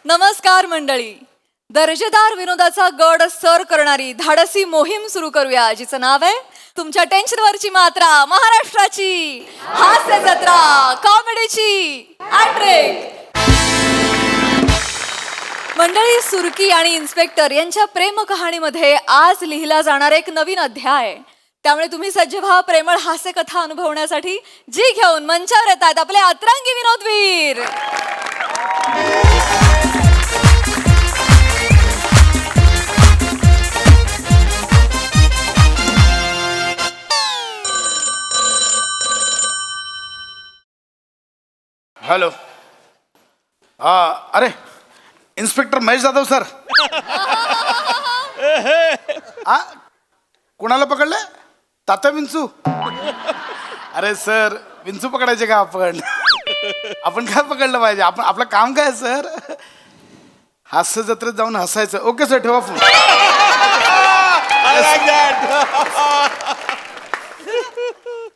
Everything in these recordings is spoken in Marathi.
नमस्कार मंडळी. दर्जेदार विनोदाचा गड सर करणारी धाडसी मोहीम सुरू करूया, जिचं नाव आहे तुमच्या टेन्शनवरची मात्रा, महाराष्ट्राची हास्य जत्रा, कॉमेडीची हॅट्रिक. मंडळी, सुरकी आणि इन्स्पेक्टर यांच्या प्रेम कहाणीमध्ये आज लिहिला जाणार एक नवीन अध्याय. त्यामुळे तुम्ही सज्ज व्हा प्रेमळ हास्य कथा अनुभवण्यासाठी, जी घेऊन मंचावर येतात आपले अतरंगी विनोदवीर. हॅलो. अरे इन्स्पेक्टर महेश जाधव सर. कुणाला पकडलं? तात्या विंचू. अरे सर, विंचू पकडायचे का आपण? आपण काय पकडलं पाहिजे? आपण आपलं काम काय सर? हास्य जत्रेत जाऊन हसायचं. ओके सर, ठेवा फोन.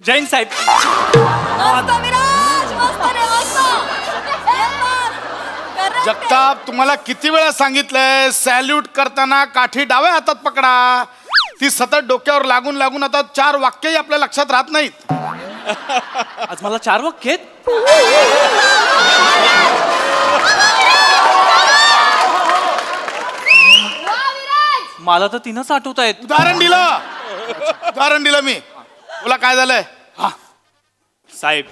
जैन साहेब. मस्त विराज, मस्त रे, मस्त. जगताप, तुम्हाला किती वेळा सांगितलंय सॅल्यूट करताना काठी डाव्या हातात पकडा. ती सतत डोक्यावर लागून लागून आता 4 वाक्यही आपल्या लक्षात राहत नाहीत. आज मला 4 वाक्य आहेत. मला तर 3च आठवत आहेत. उदाहरण दिलं मी. तुला काय झालंय? साहेब,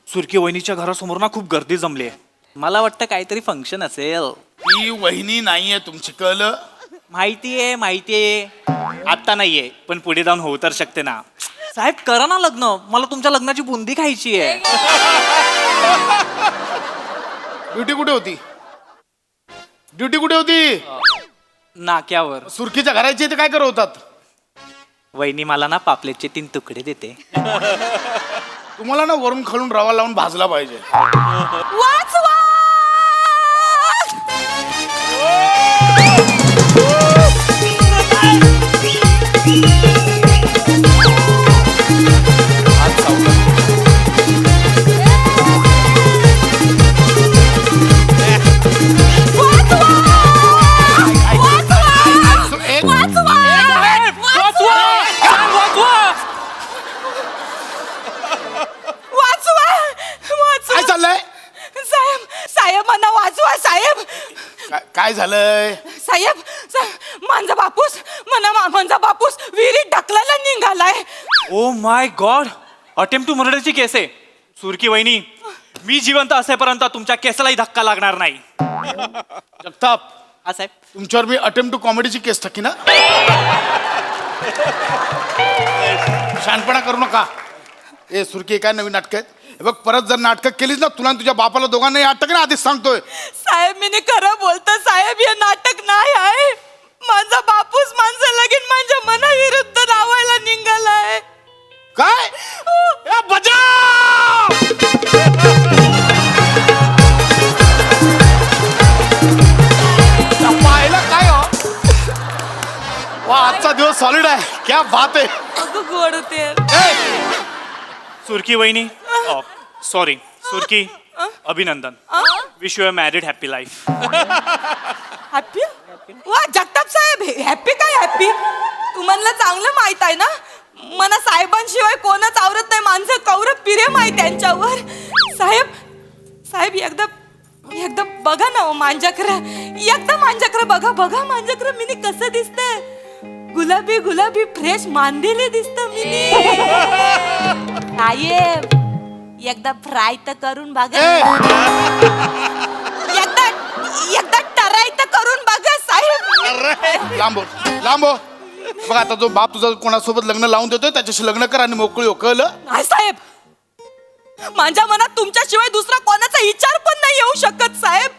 सुरकी वहिनीच्या घरासमोर ना खूप गर्दी जमली आहे. मला वाटतं काहीतरी फंक्शन असेल. ती वहिनी नाहीये तुमची, कळलं? माहितीये. आता नाहीये, पण पुढे जाऊन होऊ तर शकते ना. साहेब, करा ना लग्न. मला तुमच्या लग्नाची बुंदी खायची आहे. ड्युटी कुठे होती? नाक्यावर. सुरकीच्या घराची इथे काय करवतात? वहिनी मला ना पापलेटचे 3 तुकडे देते. तुम्हाला ना वरून खालून रवा लावून भाजला पाहिजे. वाचवा. काय चाललंय? साहेब मला वाचवा साहेब. काय झालंय? साहेब, माझा बापूस विहिरीत ढकलायला निघालाय. Oh my god, attempt to मर्डरची केस आहे. सुरकी वहिनी, मी जिवंत असेपर्यंत तुमच्या केसालाही धक्का लागणार नाही. जगताप, हा साहेब. तुमच्यावर मी अटेम्प्ट टू कॉमेडीची केस टाकी ना. शहाणपणा करू नका. ए सुरकी, काय नवीन नाटक आहेत? हे बघ, परत जर नाटकं केलीस ना, तुला आणि तुझ्या बापाला दोघांनाही अटक ना, आधीच सांगतोय. साहेब, मी खरं बोलतो साहेब, हे नाटक नाही आहे. माझा बापूस माझं लगीन माझ्या मनाविरुद्ध लावायला निघालाय. काय? ए, बजाव! पाहिलं काय हो? वा, आजचा दिवस सॉलिड आहे. क्या बात आहे. अगं गोड होते. सुरकी वहिनी, सॉरी सुरकी, अभिनंदन. Wish you a married happy life. Happy? वा जगताप साहेब, हॅपी काय हॅपी? तुम्हाला चांगलं माहित आहे ना, मला साहेबांशिवाय कोणच आवरत नाही. माणसं कौरव प्रेम आहे त्यांच्यावर. साहेब एकदा बघा ना हो माझ्याकडे. एकदा माझ्याकडे बघा माझ्याकडे मिनी कसं दिसतंय. गुलाबी फ्रेश मांदेले दिसत मिनी. साहेब, एकदा फ्राय तर करून बघा. एकदा टराई तर करून बघा साहेब. लांबो. बघ, आता जो बाप तुझा कोणासोबत लग्न लावून देतोय त्याच्याशी लग्न कर आणि मोकळी हो, कळलं? नाही साहेब, माझ्या मनात तुमच्याशिवाय दुसरा कोणाचा विचार पण नाही येऊ शकत साहेब.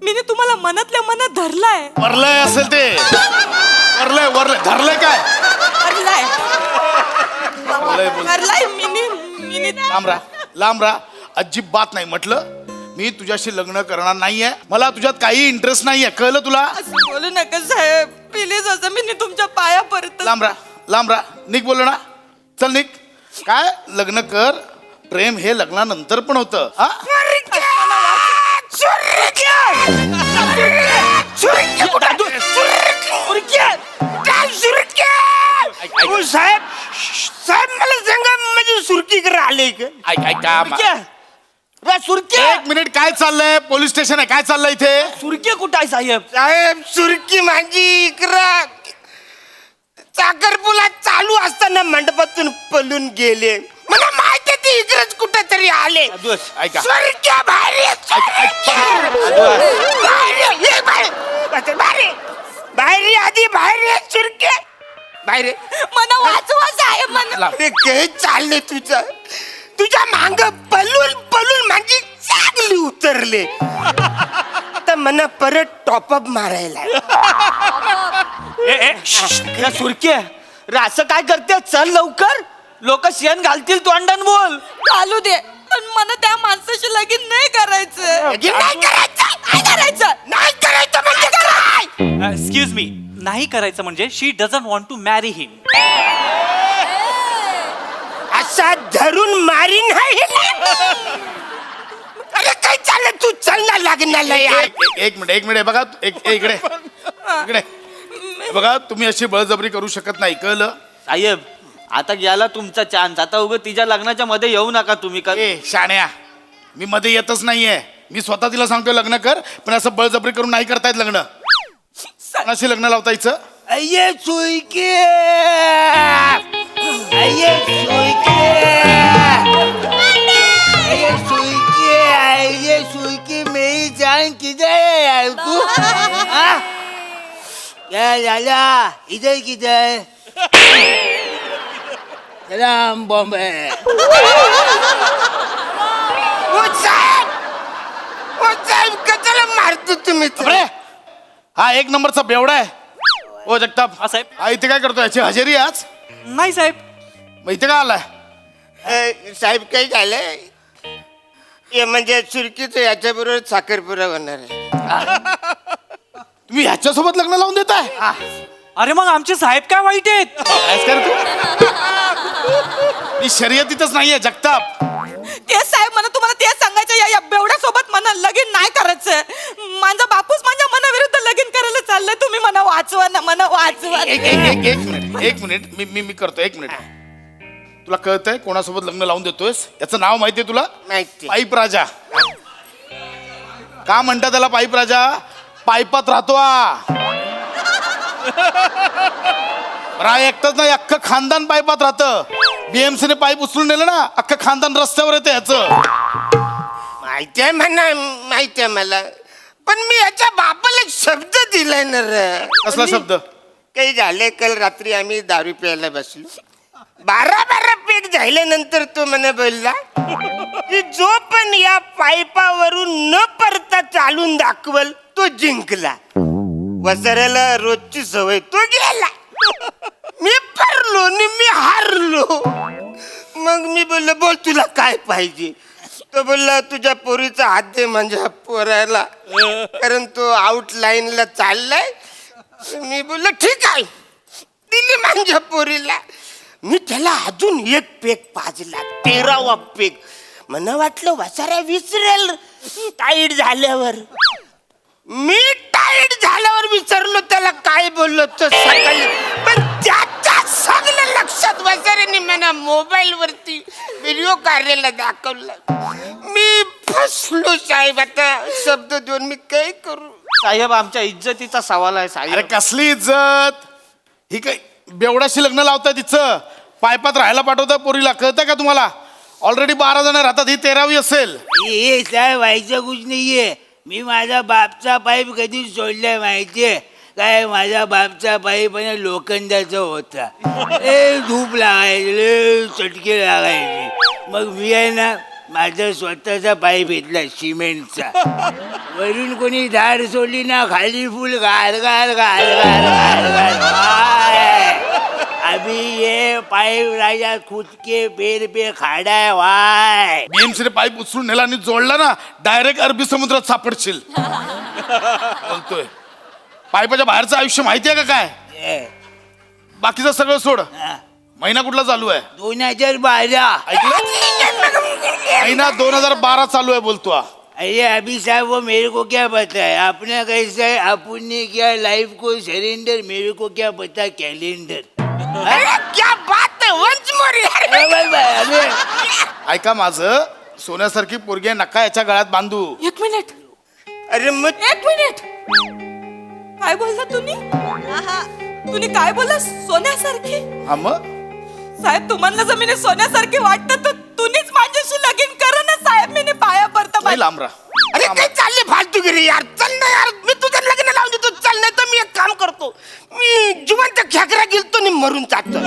मी तुम्हाला मनातल्या मनात धरलाय. वरलंय असेल ते. वरलंय धरलंय काय? धरलाय मिनी. लांब राहा. अजिबात नाही म्हटलं. मी तुझ्याशी लग्न करणार नाहीये. मला तुझ्यात काही इंटरेस्ट नाहीये, कळलं तुला? असं बोलू नका साहेब, प्लीज. असं मी तुमच्या पाया पडत. लांब राहा. निघ, बोललो ना. चल निघ. काय लग्न कर, प्रेम हे लग्नानंतर पण होतं. साहेब साहेब मला सांगा म्हणजे सुरकी आले का सुरकी एक मिनिट, काय चाललंय? पोलीस स्टेशन आहे, काय चाललंय इथे? सुरके कुठं आहे साहेब? साहेब सुरकी माझी इकडं साखरपुला चालू असताना मंडपातून पळून गेले. मला माहिती ते इकडच कुठं तरी आले. ऐका. सुरक्या बाहेर ये, सुरक्या. बाहेर ये. बाहेर ये, आधी बाहेर ये, सुरक्या बाहेर ये. मला वाचवा साहेब मला. अरे काय चाललंय तुझ्या मांग पलून पलून माझी चांगली उतरले. आता मला परत टॉपअप मारायला. सुरके असं काय करते? चल लवकर, लोक शेण घालतील तोंडान. बोल. चालू दे, पण मला त्या माणसाशी लगीन नाही करायचं. लगीन नाही करायचं. काय करायचं? नाही करायचं म्हणजे काय? एक्सक्यूज मी, नाही करायचं म्हणजे शी डझंट वॉन्ट टू मॅरी हिम. असा धरून मारीन आहे. अरे काय चाललं? तू चल ना लग्नाला यार. एक मिनिट बघा, इकडे हे बघा, तुम्ही अशी बळजबरी करू शकत नाही, कळलं? साहेब आता गेला तुमचा चान्स. आता उगं तिच्या लग्नाच्या मध्ये येऊ नका तुम्ही. ए शाण्या, मी मध्ये येतच नाहीये. मी स्वतः तिला सांगतोय लग्न कर, पण असं बळजबरी करून नाही करतायत लग्न. कोणाशी लग्न लावतायचं? अये सुईके, अये सुईके, अये सुईके, अये सुईके, मेरी जान किधर है यार तू? हाँ? क्या लाला इधर किधर? सलाम बॉम्बे. वो साहेब कशाला मारतो तुम्ही? अरे हा एक नंबरचा बेवडा आहे. ओ जगताप, हा, साहेब. हा इथे काय करतोय? याची हजेरी आज? नाही साहेब. मग इथे काय आलाय? साहेब काही झालंय? हे म्हणजे सुरकीचं याच्याबरोबर साखरपुरा होणार आहे. तुम्ही ह्याच्यासोबत लग्न लावून देताय? अरे मग आमचे साहेब काय वाईट आहेत? कायच कर तू? मी शर्यतीतच नाहीये जगताप. तेच साहेब, मला तुम्हाला तेच सांगायचं. या बेवड्या सोबत मला लगीन नाही करायचं. माझा बापूस माझ्या मनाविरुद्ध लगीन करायला चाललंय. तुम्ही मला वाचवा ना, मला वाचवा. एक मिनिट मी करतो. एक मिनिट. तुला कळतंय कोणासोबत लग्न लावून देतोयस? याचं नाव माहितीये तुला? माहिती. पाईप राजा. का म्हणतात त्याला पाईप राजा? पाईपात राहतो हा एकटाच नाही, अख्खं खानदान पाईपात राहतं. BMC ने पाईप उचलून नेलं ना, अख्खं खानदान रस्त्यावर येतं याचं. माहिती आहे म्हणा, माहिती आहे मला. पण मी याच्या बापाला एक शब्द दिलाय ना रे. कसला शब्द? काही झाले, काल रात्री आम्ही दारू प्यायला बसलो. 12 पेट झाल्यानंतर तो मला बोलला की जो पण या पाईपावरून न परता चालून दाखवल तो जिंकला. वसऱ्याला रोजची सवय, तो गेला. मी परलो आणि मी हारलो. मग मी बोललो, बोल तुला काय पाहिजे? तो बोलला, तुझ्या पोरीचा हात दे माझ्या पोरायला, कारण तो आउट लाईनला चाललाय. मी बोललो ठीक आहे, दिली माझ्या पोरीला. मी त्याला अजून एक पेक पाजला, 13वा पेक. मला वाटलं वसाऱ्या विसरेल टाईट झाल्यावर. मी टाईट झाल्यावर विचारलो त्याला काय बोललो तो सकाळी, पण त्याच्या सगळं लक्षात वसाऱ्याने मला मोबाईल वरती व्हिडिओ काढलेला दाखवला. मी फसलो साहेब. आता शब्द देऊन मी काय करू? साहेब आमच्या इज्जतीचा सवाल आहे अरे साहेब. कसली इज्जत? ही काय बेवडाशी लग्न लावताय तिचं? पायपात राहायला पाठवताय पोरीला, कळतंय का तुम्हाला? ऑलरेडी 12 जण राहतात, ही 13वी असेल. हे साहेब व्हायचं कुछ नाहीये. मी माझ्या बापचा पाईप कधी सोडलाय माहितीये काय? माझ्या बापचा पाईप आणि लोखंडाचा होता. धूप लागायचे, चटके लागायचे. मग मी आहे ना माझा स्वतःचा पाईप घेतला सिमेंटचा. वरून कोणी धार सोडली ना, खाली फुल गार गार गार गार गार गार. वाय. अभी ये पाईप राजा खुद के पेड़ पे खाड़ा है. वाय. BMC ने पाईप उचलून नेला आणि जोडला ना, डायरेक्ट अरबी समुद्रात सापडशील. बोलतोय पाईपाच्या बाहेरचं आयुष्य माहितीये का काय? बाकीचं सगळं सोड. महिना कुठला चालू आहे? 2012. ऐकलं? महिना 2012 चालू आहे बोलतो हा. अरे अभी साहब वो मेरे को क्या पता है? आपने कैसा है, अपन ने क्या लाइफ को सरेंडर, मेरे को क्या पता कैलेंडर. अरे क्या समोर यार. अरे ऐका माझं, सोन्यासारखी पोरगी आहे, नका याच्या गळ्यात बांधू. एक मिनिट अरे मग एक मिनिट काय बोलला तुम्ही तुम्ही काय बोलला सोन्यासारखी हा मग साहेब तुम्हाला जमिनी सोन्यासारखी वाटत तर तुम्हीच माझ्याशी लगीन करा ना साहेब मी पाया पडता नाही लांब राहा. अरे काय चालले फालतूगिरी यार. चल ना यार, मी तुझं लग्न लावून देतो. चल, नाही तर मी एक काम करतो, मी जिवंत खेकरा गेलतो आणि मरून जातो.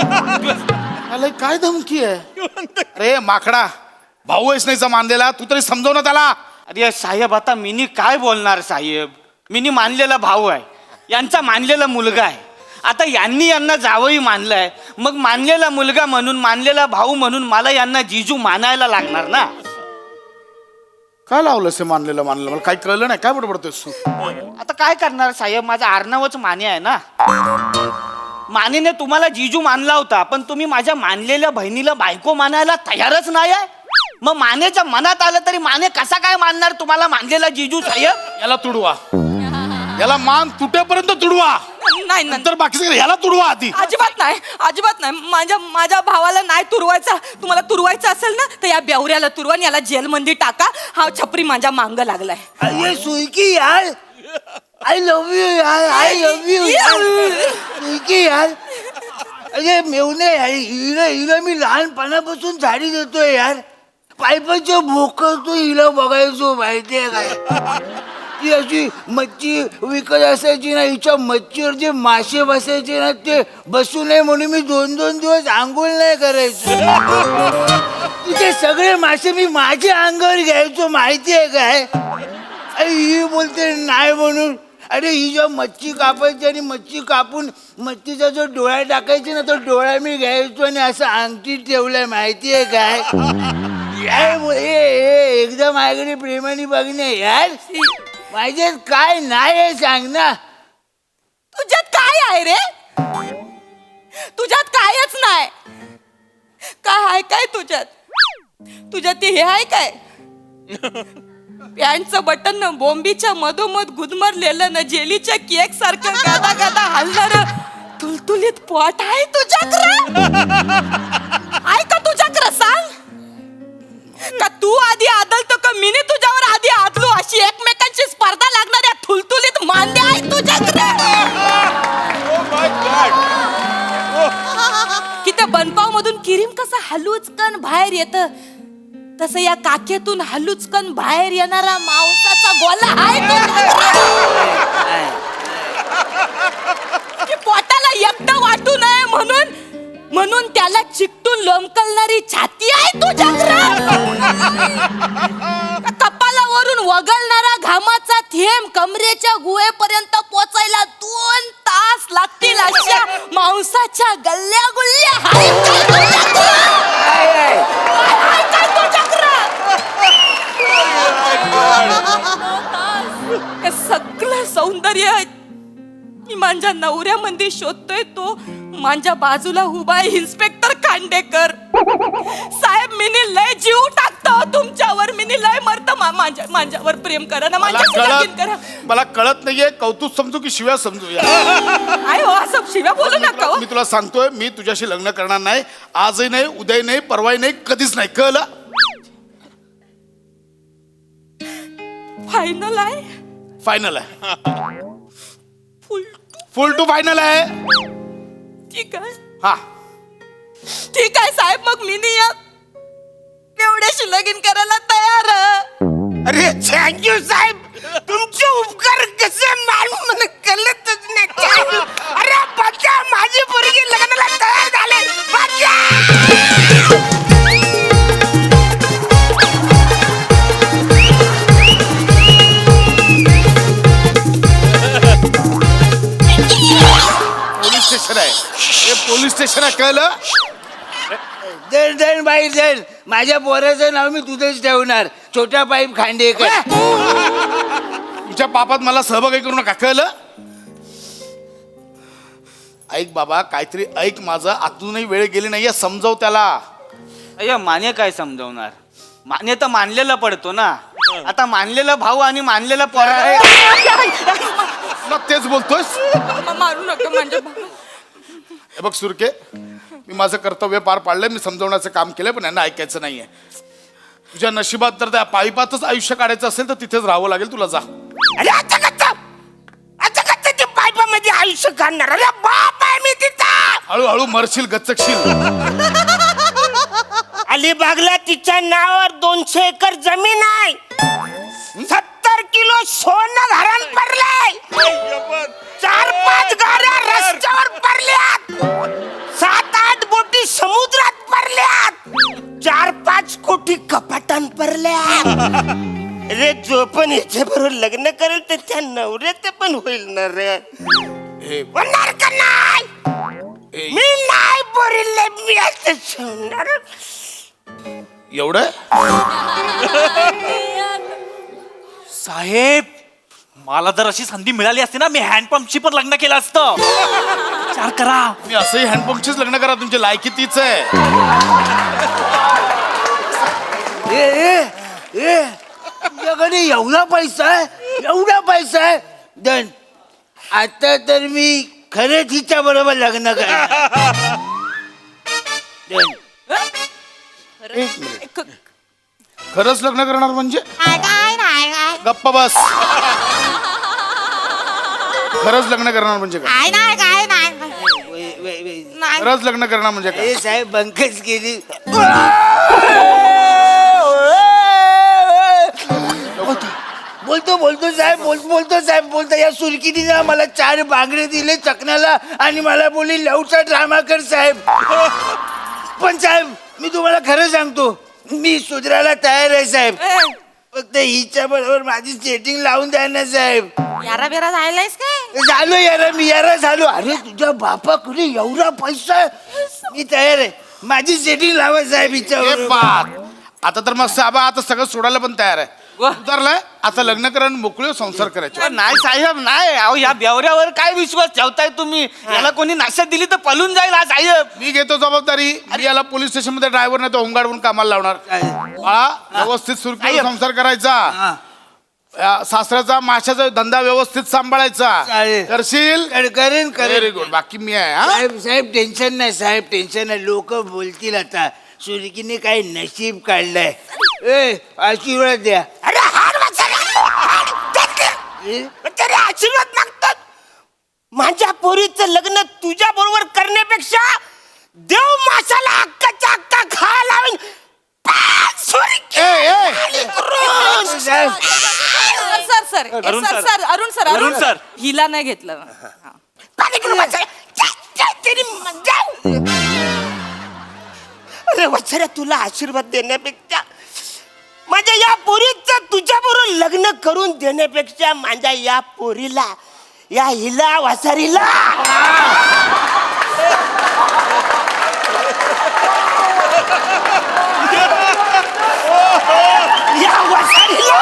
अरे काय धमकी आहे? अरे माकडा, भाऊ आहेस नाहीचा मानलेला, तू तरी समजव ना त्याला. अरे साहेब, आता मिनी काय बोलणार साहेब? मिनी मानलेला भाऊ आहे, यांचा मानलेला मुलगा आहे. आता यांना जावई मानलंय, मग मानलेला मुलगा म्हणून, मानलेला भाऊ म्हणून मला यांना जिजू मानायला लागणार ना. काय लावलंस हे मानलेलं मला काही कळलं नाही. काय बडबडतोस तू? आता काय करणार साहेब, माझा आडनावच माने आहे ना. मानेने तुम्हाला जिजू मानला होता, पण तुम्ही माझ्या मानलेल्या बहिणीला बायको मानायला तयारच नाही आहे. मग मानेच्या मनात आलं तरी माने कसा काय मानणार तुम्हाला मानलेला जिजू साहेब? याला तुडवा, याला मान तुटेपर्यंत तुडवा, नाही नंतर बाकीचं याला तुडवा आधी. अजिबात नाही माझ्या भावाला नाही तुरवायचा. तुम्हाला तुरवायचं असेल ना तर या बेवऱ्याला तुरवा आणि याला जेलमध्ये टाका. हा छपरी माझ्या मांग लागलाय. अरे सुईकी यार, आय लव्ह यू यार, आय लव्ह यू यार, सुईकी यार. अरे मेवणे यार, हिला मी लहानपणापासून झाडी देतोय यार. पायपाच्या भोकरतो हिला बघायचो, माहितीये काय? ती अशी मच्छी विकत असायची ना, हिच्या मच्छीवर जे मासे बसायचे ना, ते बसू नये म्हणून मी 2-2 दिवस आंघोळ नाही करायचो. तिथे सगळे मासे मी माझ्या अंगावर घ्यायचो, माहितीये काय? अरे ही बोलते नाही म्हणून. अरे ही जेव्हा मच्छी कापायची आणि मच्छी कापून मच्छीचा जो डोळा टाकायचे ना, तो डोळा मी घ्यायचो आणि असं अंगठी ठेवलाय, माहितीये काय? एकदा माझ्याकडे प्रेमाने बघणे यार. माझ्यात काय नाही आहे सांग ना. तुझ्यात काय आहे रे? तुझ्यात कायच नाही. काय आहे काय तुझ्यात? तुझ्यात हे आहे काय? पॅन्टचं बटन न बोंबीच्या मधोमध गुदमरलेलं ना, जेलीच्या केक सारखं गादा गादा हलणार तुलतुलीत पोट आहे तुझ्याकडे? आहे का तुझ्याकडे? सांग का तू आधी आदलतो का मीने तुझ्यावर आधी आदलो, अशी एकमेकांची स्पर्धा लागणाऱ्या थुलतुलीत मांडे आहे तुझ्याकडे? की त्या बनपाव मधून किरीम कसं हलुचकन बाहेर येत, तसं या काक्यातून हलुचकन बाहेर येणारा मांसाचा गोला आहे की पोटाला एकटं वाटू नये म्हणून त्याला चिकटून लोंबकलणारी छाती आहे तुझ्याकडे? कपालावरून वगळणारा घामाचा थेंब कमरेच्या गुहेपर्यंत पोचायला 2 तास लागतील अशा मांसाच्या गल्ल्या गुल्ल्या आहेत काय तुझ्याकडे? हे सगळं सौंदर्य मी माझ्या नवऱ्यामध्ये शोधतोय, तो माझ्या बाजूला उभा आहे इन्स्पेक्टर खांडेकर साहेब. मिनी लय जीव टाकतो तुमच्यावर, मिनी लय मरत. माझ्यावर प्रेम करा ना, माझ्याशी लगीन करा. मला कळत नाहीये, कौतुक समजू की शिव्या समजूया? आहे हो, असं शिव्या बोलू नका हो. मी तुला सांगतोय, मी तुझ्याशी लग्न करणार नाही. आजही नाही, उद्याही नाही, परवाही नाही, कधीच नाही. कळलं? फायनल आहे? फायनल आहे, फुल टू फायनल आहे. ठीक आहे, हा ठीक आहे साहेब. मग मिनी या एवढ्याशी लगीन करायला तयार आहे. अरे थँक्यू साहेब, तुमचे उपकार कसे मानू मला कळतच नाही. अरे बच्चा, माझी पोरगी लग्नाला तयार झाले. पोलीस स्टेशन आहे, हे पोलीस स्टेशन आहे. कळलं? दर बाई दर, माझ्या पोराचं नाव मी तुझंच ठेवणार, छोटा पाईप खांडेकर. तुमच्या पापात मला सहभागी करू नका. कळलं? ऐक बाबा, काहीतरी ऐक माझं. अजूनही वेळ गेली नाहीये, समजव त्याला. अय्या माने काय समजवणार? माने तर मानलेला पडतो ना. आता मानलेला भाऊ आणि मानलेला पोरा. ना तेच बोलतोयस. मारू नका म्हणजे. हे बघ सुरके, मी माझं कर्तव्य पार पाडलंय, मी समजवण्याचं काम केलंय, पण यांना ऐकायचं नाहीये. तुझ्या नशिबात तर त्या पाईपातच आयुष्य काढायचं असेल तर तिथेच राहावं लागेल तुला. जा. अरे आता ते पाईपामध्ये आयुष्य काढणार. अरे बाप आहे मी तिथं. हळूहळू मरशील, गचकशील. अलिबागला तिच्या नावावर 200 एकर जमीन आहे. 70 किलो सोनं घरात पडलंय. 4-5 गाड्या रस्त्यावर पडल्यात. 7-8 बोटी समुद्रात पडल्यात. 4-5 कोटी कपाटान पडल्यात. अरे जो पण याच्या बरोबर लग्न करेल तर त्या नवऱ्याचे पण होईल ना रे. होणार का नाही? मी नाही बोरिले, मी असं सोडणार. एवढं साहेब, मला जर अशी संधी मिळाली असती ना, मी हँडपंपशी पण लग्न केलं असतं. विचार करा. मी असंही हँडपंपचीच लग्न करा, तुमची लायकी तीच आहे. तुझ्याकडे एवढा पैसा आहे दन. आता तर मी खरंच हिच्या बरोबर लग्न करणार. दन. एक मिनिट. खरंच लग्न करणार म्हणजे? गप्पा बस. खरंच लग्न करणार म्हणजे काय? खरंच लग्न करणार म्हणजे काय? ए साहेब, बंकच केली. बोलतो साहेब. या सुरकिनीने मला 4 बांगडे दिले चकण्याला आणि मला बोलली लवचा ड्रामा कर साहेब. पण साहेब, मी तुम्हाला खरं सांगतो, मी सुधरायला तयार आहे साहेब. फक्त हिच्या बरोबर माझी सेटिंग लावून द्या ना साहेब. यारा बेरा जायलायस काय? झालो मी यारा झालो. अरे तुझ्या बापाकडे एवढा पैसा आहे, मी तयार आहे. माझी सेटिंग लावा साहेब हिच्या हे बात. आता तर मग साबा आता सगळं सोडायला पण तयार आहे. उतरलाय आता लग्न करा आणि मोकळे संसार करायचे. नाही साहेब, नाही. अहो, या बेवऱ्यावर काय विश्वास ठेवताय तुम्ही? याला कोणी नाश्यात दिली तर पळून जाईल हा साहेब. मी घेतो जबाबदारी. मी याला पोलीस स्टेशन मध्ये ड्रायव्हर नाही तो होमगार्ड म्हणून कामाला लावणार. बाळा, व्यवस्थित सुरक्षित संसार करायचा. सासऱ्याचा माशाचा धंदा व्यवस्थित सांभाळायचा. चालेल. करशील? करेन व्हेरी गुड. बाकी मी आहे. हा? साहेब टेन्शन नाही. लोक बोलतील आता सुरकीने काय नशीब काढलंय. आशीर्वाद द्या. अरे हार वाचायला. तरी आशीर्वाद मागतात. माझ्या पोरीचं लग्न तुझ्या बरोबर करण्यापेक्षा देव माशाला अक्काच्या अक्का खायला लावून sir Arun sir. Arun Arun sir. हिला नाही घेतलं. अरे वत्सऱ्या, तुला आशीर्वाद देण्यापेक्षा माझ्या या पोरीचं तुझ्या बरोबर लग्न करून देण्यापेक्षा माझ्या या पोरीला, या हिला वासारीला या वासारीला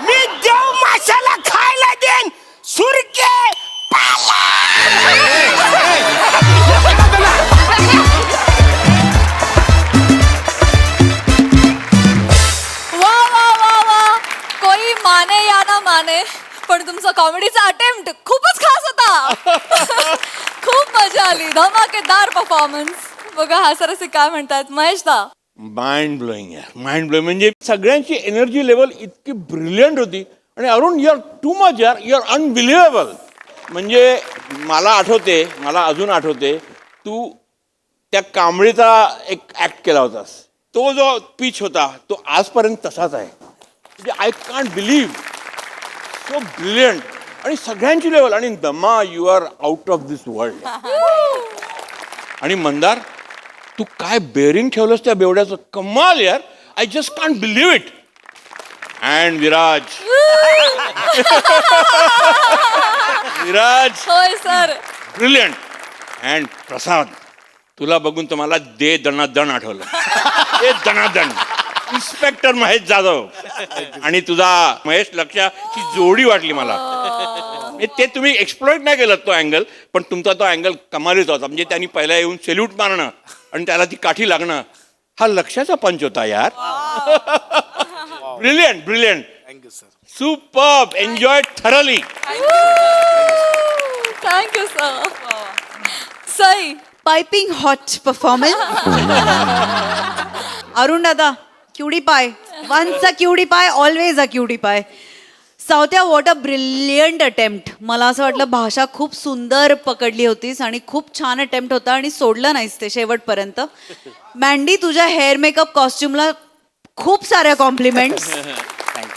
मी देव माशाला खायला देन. सुरके वा वा वा वा, कोई माने या ना माने, पण तुमचा कॉमेडीचा अटेम्प्ट खूपच खास होता. खूप मजा आली. धमाकेदार परफॉर्मन्स. बघा हा सरसे काय म्हणतात महेश दा. माइंड ब्लोईंग आहे, माइंड ब्लोईंग. म्हणजे सगळ्यांची एनर्जी लेवल इतकी ब्रिलियंट होती. आणि Arun, you are too much यार, यू आर अनबिलिव्हेबल. म्हणजे मला अजून आठवते, तू त्या कांबळीचा एक ॲक्ट केला होतास. तो जो पिच होता तो आजपर्यंत तसाच आहे. म्हणजे I can't believe. So brilliant. आणि सगळ्यांची लेवल. आणि दमा, you are out of this world. आणि मंदार, तू काय बेअरिंग ठेवलंस त्या बेवड्याचं. कमाल यार. I just can't believe it. And Viraj. होय सर. ब्रिलियंट. अँड प्रसाद, तुला बघून तर मला दे दणादण आठवलं. दे दणादण. इन्स्पेक्टर महेश जाधव. आणि तुझा महेश लक्षाची जोडी वाटली मला. ते तुम्ही एक्सप्लोइट नाही केलं तो अँगल, पण तुमचा तो अँगल कमालीच होता. म्हणजे त्यांनी पहिला येऊन सेल्यूट मारणं आणि त्याला ती काठी लागणं, हा लक्षाचा पंच होता यार. Brilliant. Thank you sir. Superb. Enjoy thoroughly. Thank you sir. Sai, piping hot performance. Arun दादा, क्युडी पाय. वन्स अ क्युडी पाय, ऑलवेज अ क्युडी पाय. सावत्या, व्हॉट अ ब्रिलियंट अटेम्प्ट. मला असं वाटलं भाषा खूप सुंदर पकडली होतीस आणि खूप छान अटेम्प्ट होता आणि सोडलं नाहीस ते शेवटपर्यंत. मँडी, तुझ्या हेअर मेकअप कॉस्ट्युमला खूप साऱ्या कॉम्प्लिमेंट्स.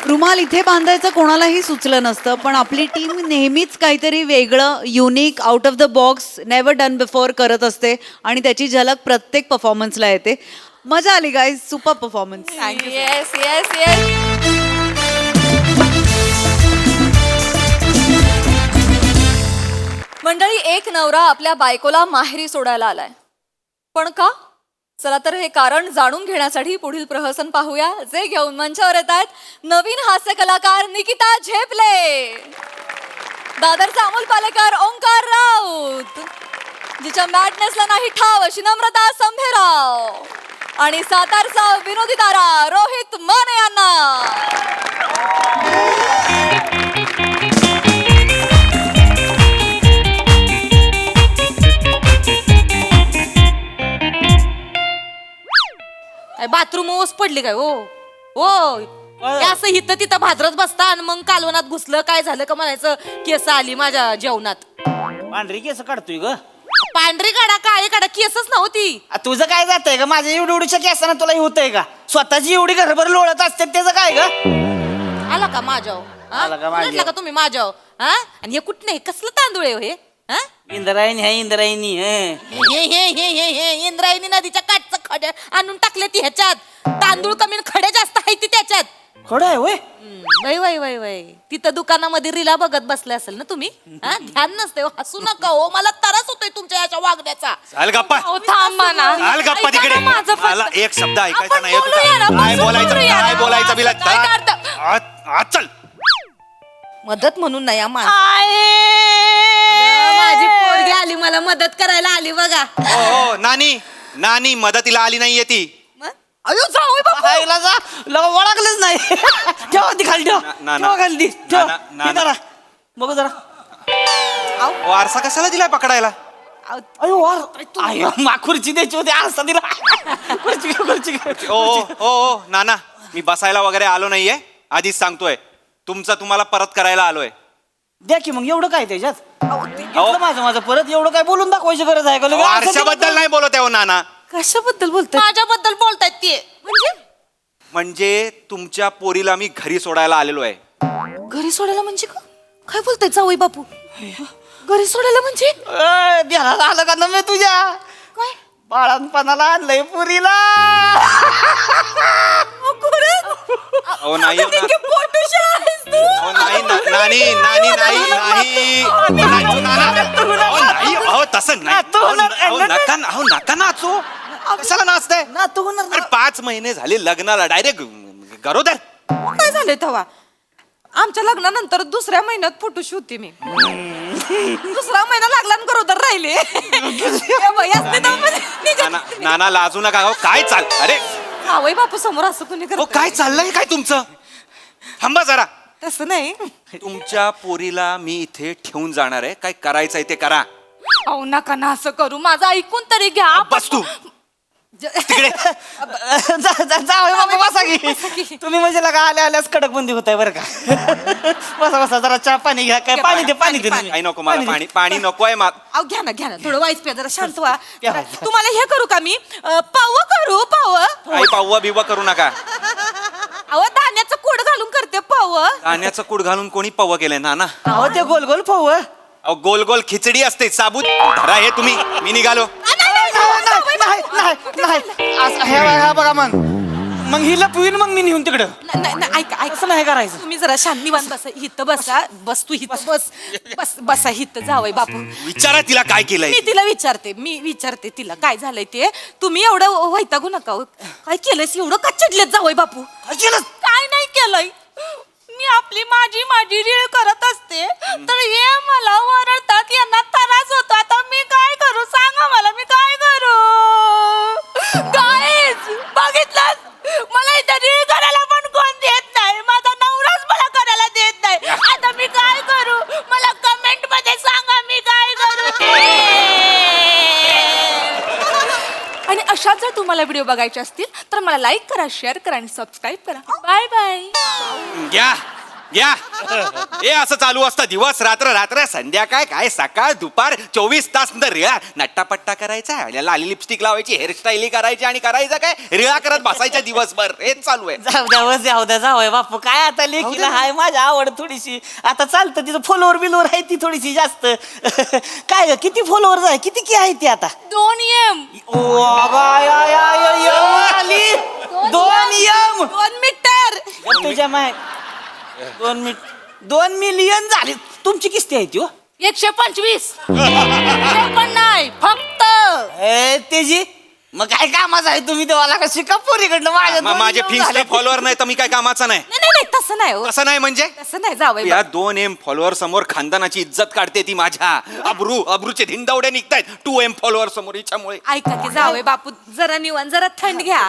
रुमाल इथे बांधायचं कोणालाही सुचलं नसतं, पण आपली टीम नेहमीच काहीतरी वेगळं, unique, out of the box, never done before करत असते आणि त्याची झलक प्रत्येक परफॉर्मन्सला येते. मजा आली guys, super performance. Yes yes yes. मंडळी, एक नवरा आपल्या बायकोला माहेरी सोडायला आलाय, पण का? चला तर हे कारण जाणून घेण्यासाठी पुढील प्रहसन पाहूया, जे घेऊन मंचावर येत आहेत नवीन हास्य कलाकार निकिता झेपले, दादरचा अमोल पालेकर ओंकार राऊत, जिच्या मॅडनेसला नाही ठाव अशी नम्रता संभेराव, आणि सातारचा विनोदी तारा रोहित माने यांना. बाथरूम ओस पडली काय? हो असं हिथं तिथं भाद्रत बसता आणि मग कालवनात घुसलं, काय झालं का म्हणायचं केस आली माझ्या जेवणात. पांढरी केस काढतोय ग. पांढरी काढा काळी काढा, केसच नव्हती. तुझं काय जातंय का? माझ्या एवढ्या केसानं तुला होतंय का? स्वतःची एवढी घरभर लोळत असते त्याचं काय ग? आला का माझ्याव? आला का माझ्याव? उलटला का तुम्ही माझ्याव? हा, आणि हे कुठं नाही, कसलं तांदूळ आहे हो हे? हा? इंद्रायणी है इंद्रायणी. हे इंद्रायणी नदीच्या काठचं खडे आणून टाकले ती ह्याच्यात. तांदूळ कमी आणि खडे जास्त आहे ती त्याच्यात. खडं आहे होय? वय वय वय वय, तिथं दुकानामध्ये रिला बघत बसले असेल ना तुम्ही. हा, ध्यान नसते हो, हसू नका हो, मला त्रास होतोय तुमच्या याच्या वागण्याचा. चाल गप्पा. अहो, थांबा ना. चाल गप्पा ऐका तिकडे. ना माझं फक्त. मला एक शब्द ऐकायचा आपण नाही आहे बोलूया ना, तुझा. काय बसून बोलायचं बोलूया काय ना. बोलायचं बिला काय करता? आज चल. मदत म्हणून नाही माझी पोरगी आली, मला मदत करायला आली बघा. हो नानी नानी मदतीला आली नाहीये ती. अयो जाऊ बापू. आईला जा, ओळखलंच नाही. ठेवा ती खाली, ठेव. ना, ठेवा खाली ती, ठेव. ना, ना, हे जरा बघू जरा. वारसा कशाला दिलाय पकडायला? अयो वार, माखुरची द्यायची होती, आरसा दिला. खुर्ची घे, खुर्ची घे. ओ नाना, मी बसायला वगैरे आलो नाहीये, आधीच सांगतोय. तुमचं तुम्हाला परत करायला आलोय. द्या की मग, एवढं काय त्याच्यात? घेतलं माझं परत, एवढं काय बोलून दाखवायची गरज आहे का? लगेच आरसा दिला वारशाबद्दल नाही बोलत आहे हो नाना. कशाबद्दल बोलताय? माझ्याबद्दल बोलतायत ते. म्हणजे तुमच्या पोरीला मी घरी सोडायला आलेलो आहे. घरी सोडायला म्हणजे काय बोलताय जावई बापू? घरी सोडायला म्हणजे? ध्यानाला आलं का नव्हे तुझ्या? काय बाळांपणाला आणलंय पुरीला. हो नाही हो ना. हो नाही नानी नानी नाही नाही नाही, नाना. अहो, नाही अहो तसं नाही. अहो, नका नाचू. कशाला नाचताय? ना तू होणार अरे 5 महिने झाले लग्नाला, डायरेक्ट गरोदर. काय झालंय तेव्हा? आमच्या लग्नानंतर दुसऱ्या महिन्यात फोटोशूट होती मी. दुसरा महिना लागला आणि गरोदर राहिले. नाना लाजू नका. हो काय चाल? अरे जावई बापू समोर असं कोणी हो करत? काय चाललंय काय तुमचं? थांबा जरा. तसं नाही. तुमच्या पोरीला मी इथे ठेवून जाणार आहे. काय करायचंय ते करा. अहो नका ना असं करू, माझं ऐकून तरी घ्या. बस तू तिकडे. जावई बाबा बसा की. तुम्ही म्हणजे लगा आल्यास कडक बंदी होत आहे बरं का. बसा बसा, जरा चहा पाणी घ्या. काय पाणी दे, पाणी दे. काही नको मला, पाणी नको आहे. अहो घ्या ना थोडं वाईस प्या, जरा शांत व्हा. तुम्हाला हे करू का मी? पाव करू पाव? काही पाववा बिवा करू नका. अहो धान्याचं कूड घालून करते पाव. धान्याचं कूड घालून कोणी पव्व केलंय नाना? अहो ते गोल गोल फव. अहो गोल गोल खिचडी असते साबूत. धरा हे तुम्ही, मी निघालो. नाही बघा मग ही लपवीन, मग मी नेऊन तिकडं. नाही ऐका असं नाही करायचं. तुम्ही जरा शांत निवांत बसा. हिथं बसा. बस तू हिथं बस. बसा हिथं जावई बापू. विचारा तिला काय केलंय. मी विचारते तिला काय झालंय ते. तुम्ही एवढं वैतागू नका. काय केलंयस एवढं का चिडलेत जावई बापू? काय नाही केलंय. मी आपली माझी रीळ करत असते तर हे मला ओरडतात, यांना त्रास होतो. आता मी काय करू सांगा मला, मी काय करू? काहीच बघितलं, मला इथं रीळ करायला पण कोण देत नाही. माझा नवराच मला करायला देत नाही. आता मी काय करू? मला कमेंट मध्ये सांगा मी काय करू ते. तुम्हाला व्हिडिओ बघायचे असतील तर मला लाईक करा, शेअर करा आणि सबस्क्राईब करा. Bye bye. घ्या हे असं चालू असतं दिवस रात्र रात्र संध्याकाळ काय सकाळ दुपार 24 तास रिळा नट्टापट्टा करायचा लाली लिपस्टिक लावायची हेअरस्टाईल करायची आणि करायचं काय रिळा करत बसायच्या दिवसभर हेच चालू आहे. जाऊ द्या जावय बापू काय आता लेकीला हाय माझी आवड थोडीशी आता चालतं तिचं फॉलोवर बिलोवर आहे ती थोडीशी जास्त. काय ग किती फॉलोवर आहे किती की आहे ती आता 2 M. आली 2 मीटर तुझ्या माय 2 मिलियन झाले तुमची किस्ती आहे ती हो 125. पण नाही फक्त तेजी मग काय कामाचं आहे तुम्ही तेव्हा का शिका पोरीकडनं माझे फिन्स्टा फॉलोअर नाही तर मी काय कामाचा नाही. नाही तसं नाही हो. असं नाही म्हणजे तसं नाही जावई या 2 M फॉलोअर समोर खानदानाची इज्जत काढते ती माझ्या अब्रूचे धिंडवडे निघतायत 2 M फॉलोअर समोर हिच्यामुळे. ऐका की जावई बापू जरा निवांत जरा थंड घ्या.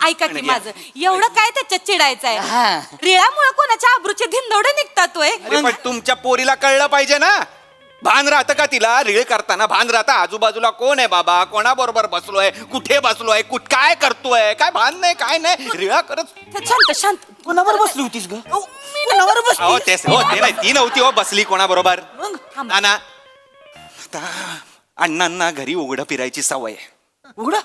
ऐका की माझं एवढं काय त्याच्यात चिडायचं आहे. रिळामुळे कोणाच्या आबरूचे धिंदवडे निघतात होय. अरे पण तुमच्या पोरीला कळलं पाहिजे ना भान राहतं का तिला रीळ करताना भान राहतं आजूबाजूला कोण आहे बाबा कोणाबरोबर बसलोय कुठे बसलोय काय करतोय काय भान नाही काय नाही रिळा करत शांत कोणावर बसली होतीस ग कोणावर हो ते नाही ती नव्हती हो बसली कोणाबरोबर नाना आता अण्णांना घरी उघडं फिरायची सवय आहे. उघडा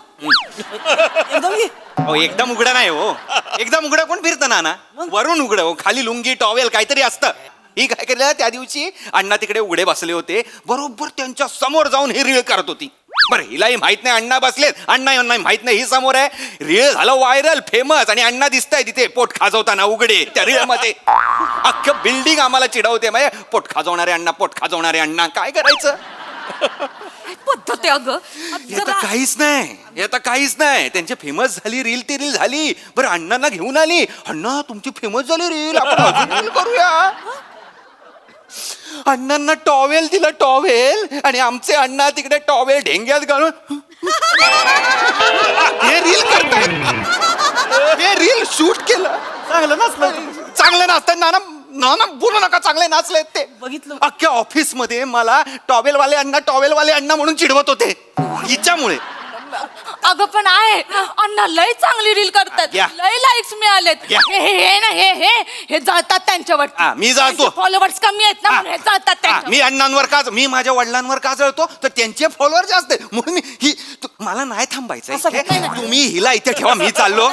एकदम उघडं नाही हो एकदम उघडं कोण फिरतं नाना वरून उघडं हो खाली लुंगी टॉवेल काहीतरी असतं. ही काय केलं त्या दिवशी अण्णा तिकडे उघडे बसले होते बरोबर त्यांच्या समोर जाऊन ही रीळ करत होती. बरं हिलाही माहित नाही अण्णा बसलेत अण्णा माहित नाही ही समोर आहे रीळ झालं व्हायरल फेमस आणि अण्णा दिसताय तिथे पोट खाजवताना उघडे त्या रीळमध्ये अख्खं बिल्डिंग आम्हाला चिडवते म्हणजे पोट खाजवणारे अण्णा काय करायचं. पद्धत आहे अगं. काहीच नाही त्यांची फेमस झाली रील ती रील झाली बरं अण्णांना घेऊन आली अण्णा तुमची फेमस झाली रील आपण अजून रील करूया. अण्णांना टॉवेल दिलं टॉवेल आणि आमचे अण्णा तिकडे टॉवेल ढेंग्यात घालून हे रील करतायत हे रील शूट केलं. चांगलं नसतं नाना बोलू नका चांगले नाचले ते बघितलं अख्ख्या ऑफिस मध्ये मला टॉवेलवाले अण्णा म्हणून चिडवत होते हिच्यामुळे. अगं पण आहे अण्णा लय चांगली रील करतात लय लाईक्स मिळालेत. हे जळतात त्यांच्यावर मी जाळतो फॉलोवर्स कमी आहेत ना म्हणून हे जळतात त्यांच्यावर. मी अण्णांवर का मी माझ्या वडिलांवर का जळतो तर त्यांचे फॉलोअर जास्त आहे म्हणून ही मला नाही थांबायचं तुम्ही हिला इथे ठेवा मी चाललो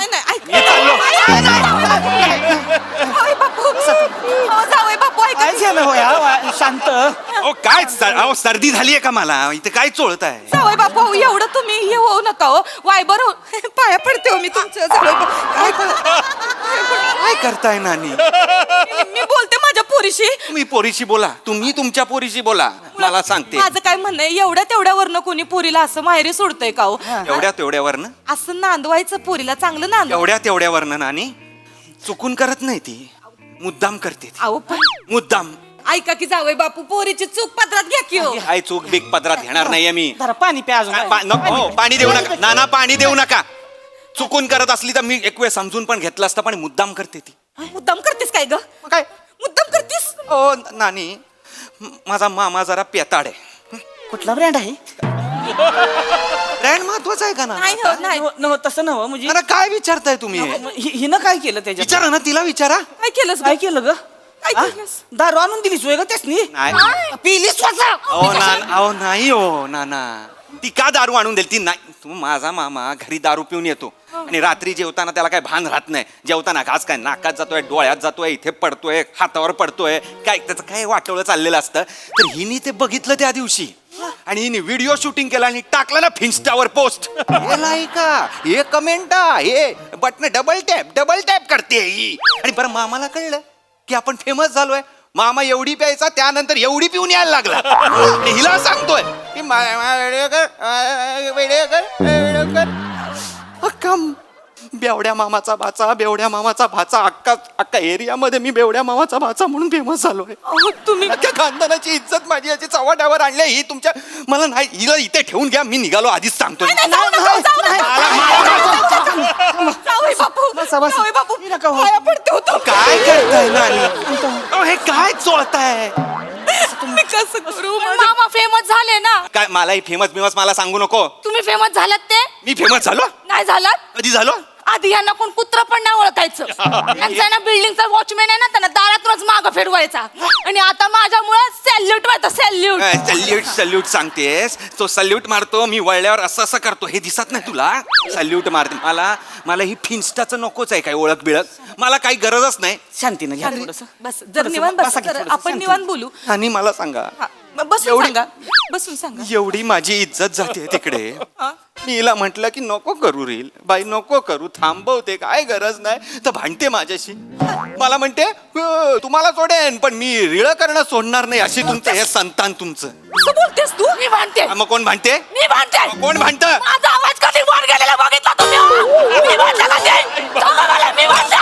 शांत काय सर्दी झालीये का मला इथे काय चोळताय. जावई बापू एवढं तुम्ही हे होऊ नका हो वायबर पाया पडते हो मी तुमच्या काय करताय नानी मी बोलते माझ्या पोरीशी. तुम्ही पोरीशी बोला तुम्ही तुमच्या पोरीशी बोला मला सांगते. माझं काय म्हणणं आहे एवढ्या तेवढ्यावरनं कोणी पोरीला असं माहेरी सोडतंय का हो. एवढ्या तेवढ्यावरनं असं नांदवायचं पोरीला चांगलं नांद. एवढ्या तेवढ्यावरनं नानी चुकून करत नाही ती मुद्दाम करते अहो पण मुद्दाम. ऐका की जावई बापू पोरीची चूक पत्रात घ्या की हो. काय चूक बिग पदरात घेणार नाहीये मी. पाणी प्या अजून नको पाणी देऊ नका नाना पाणी देऊ नका. चुकून करत असली तर मी एक वेळ समजून पण घेतलं असतं पण मुद्दाम करते ती. मुद्दाम करतेस काय ग काय मुद्दाम करतेस. ओ नानी माझा मामा जरा पेताड आहे. कुठला ब्रँड आहे ब्रँड महत्वाचा आहे का ना तसं नव्ह म्हणजे अरे काय विचारताय तुम्ही हिनं काय केलं त्याच्या विचारा ना तिला विचारा काय केलंस काय केलं ग काय केलंस. दारू आणून दिली सोय ग त्यासनी पिली अहो नाही हो नाना ती का दारू आणून दिली ती नाही तू माझा मामा घरी दारू पिऊन येतो आणि रात्री जेवताना त्याला काय भान राहत नाही जेवताना घास काय नाकात जातोय डोळ्यात जातोय इथे पडतोय हातावर पडतोय काय त्याचं काय वाटोळं चाललेलं असतं तर हिनी ते बघितलं त्या दिवशी आणि हिने व्हिडिओ शूटिंग केला आणि टाकलं ना फिन्स्टावर पोस्ट हे लाईका हे कमेंटा हे बटन डबल टॅप करते ही आणि बरं मामाला कळलं की आपण फेमस झालोय मामा एवढी प्यायचा त्यानंतर एवढी पिऊन यायला लागला आणि हिला सांगतोय की बेवड्या मामाचा भाचा अख्खा एरियामध्ये मी बेवड्या मामाचा भाचा म्हणून फेमस झालोय. तुम्ही अख्ख्या खानदानाची इज्जत माझी याची चव्हाट्यावर आणली ही तुमच्या मला नाही हिला इथे ठेवून घ्या मी निघालो आधीच सांगतोय. काय करताय ना हे काय चोळताय तुम्ही कसं करू मामा फेमस झाले ना काय मलाही फेमस मला सांगू नको. तुम्ही फेमस झालात ते मी फेमस झालो नाही झाला कधी झालो आधी यांना कोण कुत्र पण नाही ओळखायचं यांचा ना बिल्डिंगचा वॉचमॅन आहे ना त्यांना दारात रोज मागं फिरवायचा आणि आता माझ्यामुळे सॅल्यूट व्हायचं सॅल्यूट. सल्यूट सल्यूट सांगतेस तो सल्यूट मारतो मी वळल्यावर असं असं करतो हे दिसत नाही तुला सल्यूट मारते मला ही फिन्स्टाचं नकोच आहे काय ओळख बिळख मला काही गरजच नाही. शांतीनं घ्या थोडंसं. बस जर निवांत बस बसा की जरा, थोडंसं, आपण शांत. निवांत बोलू. आणि मला सांगा हा, बसून एवढी- सांगा बसून सांगा. एवढी माझी इज्जत जाते तिकडे मी हिला म्हंटल की नको करू रील बाई नको करू थांबवते काय गरज नाही तर भांडते माझ्याशी मला म्हणते तुम्हाला सोडेन पण मी रीळ करणं सोडणार नाही अशी तुमचं हे संतान तुमचं. कसं बोलतेस तू? मी भांडते मग कोण भांडते मी भांडते कोण भांडत माझा आवाज कधी वर गेलेला बघितला तुम्ही मी भांडते कधी सांगा मला मी भांडते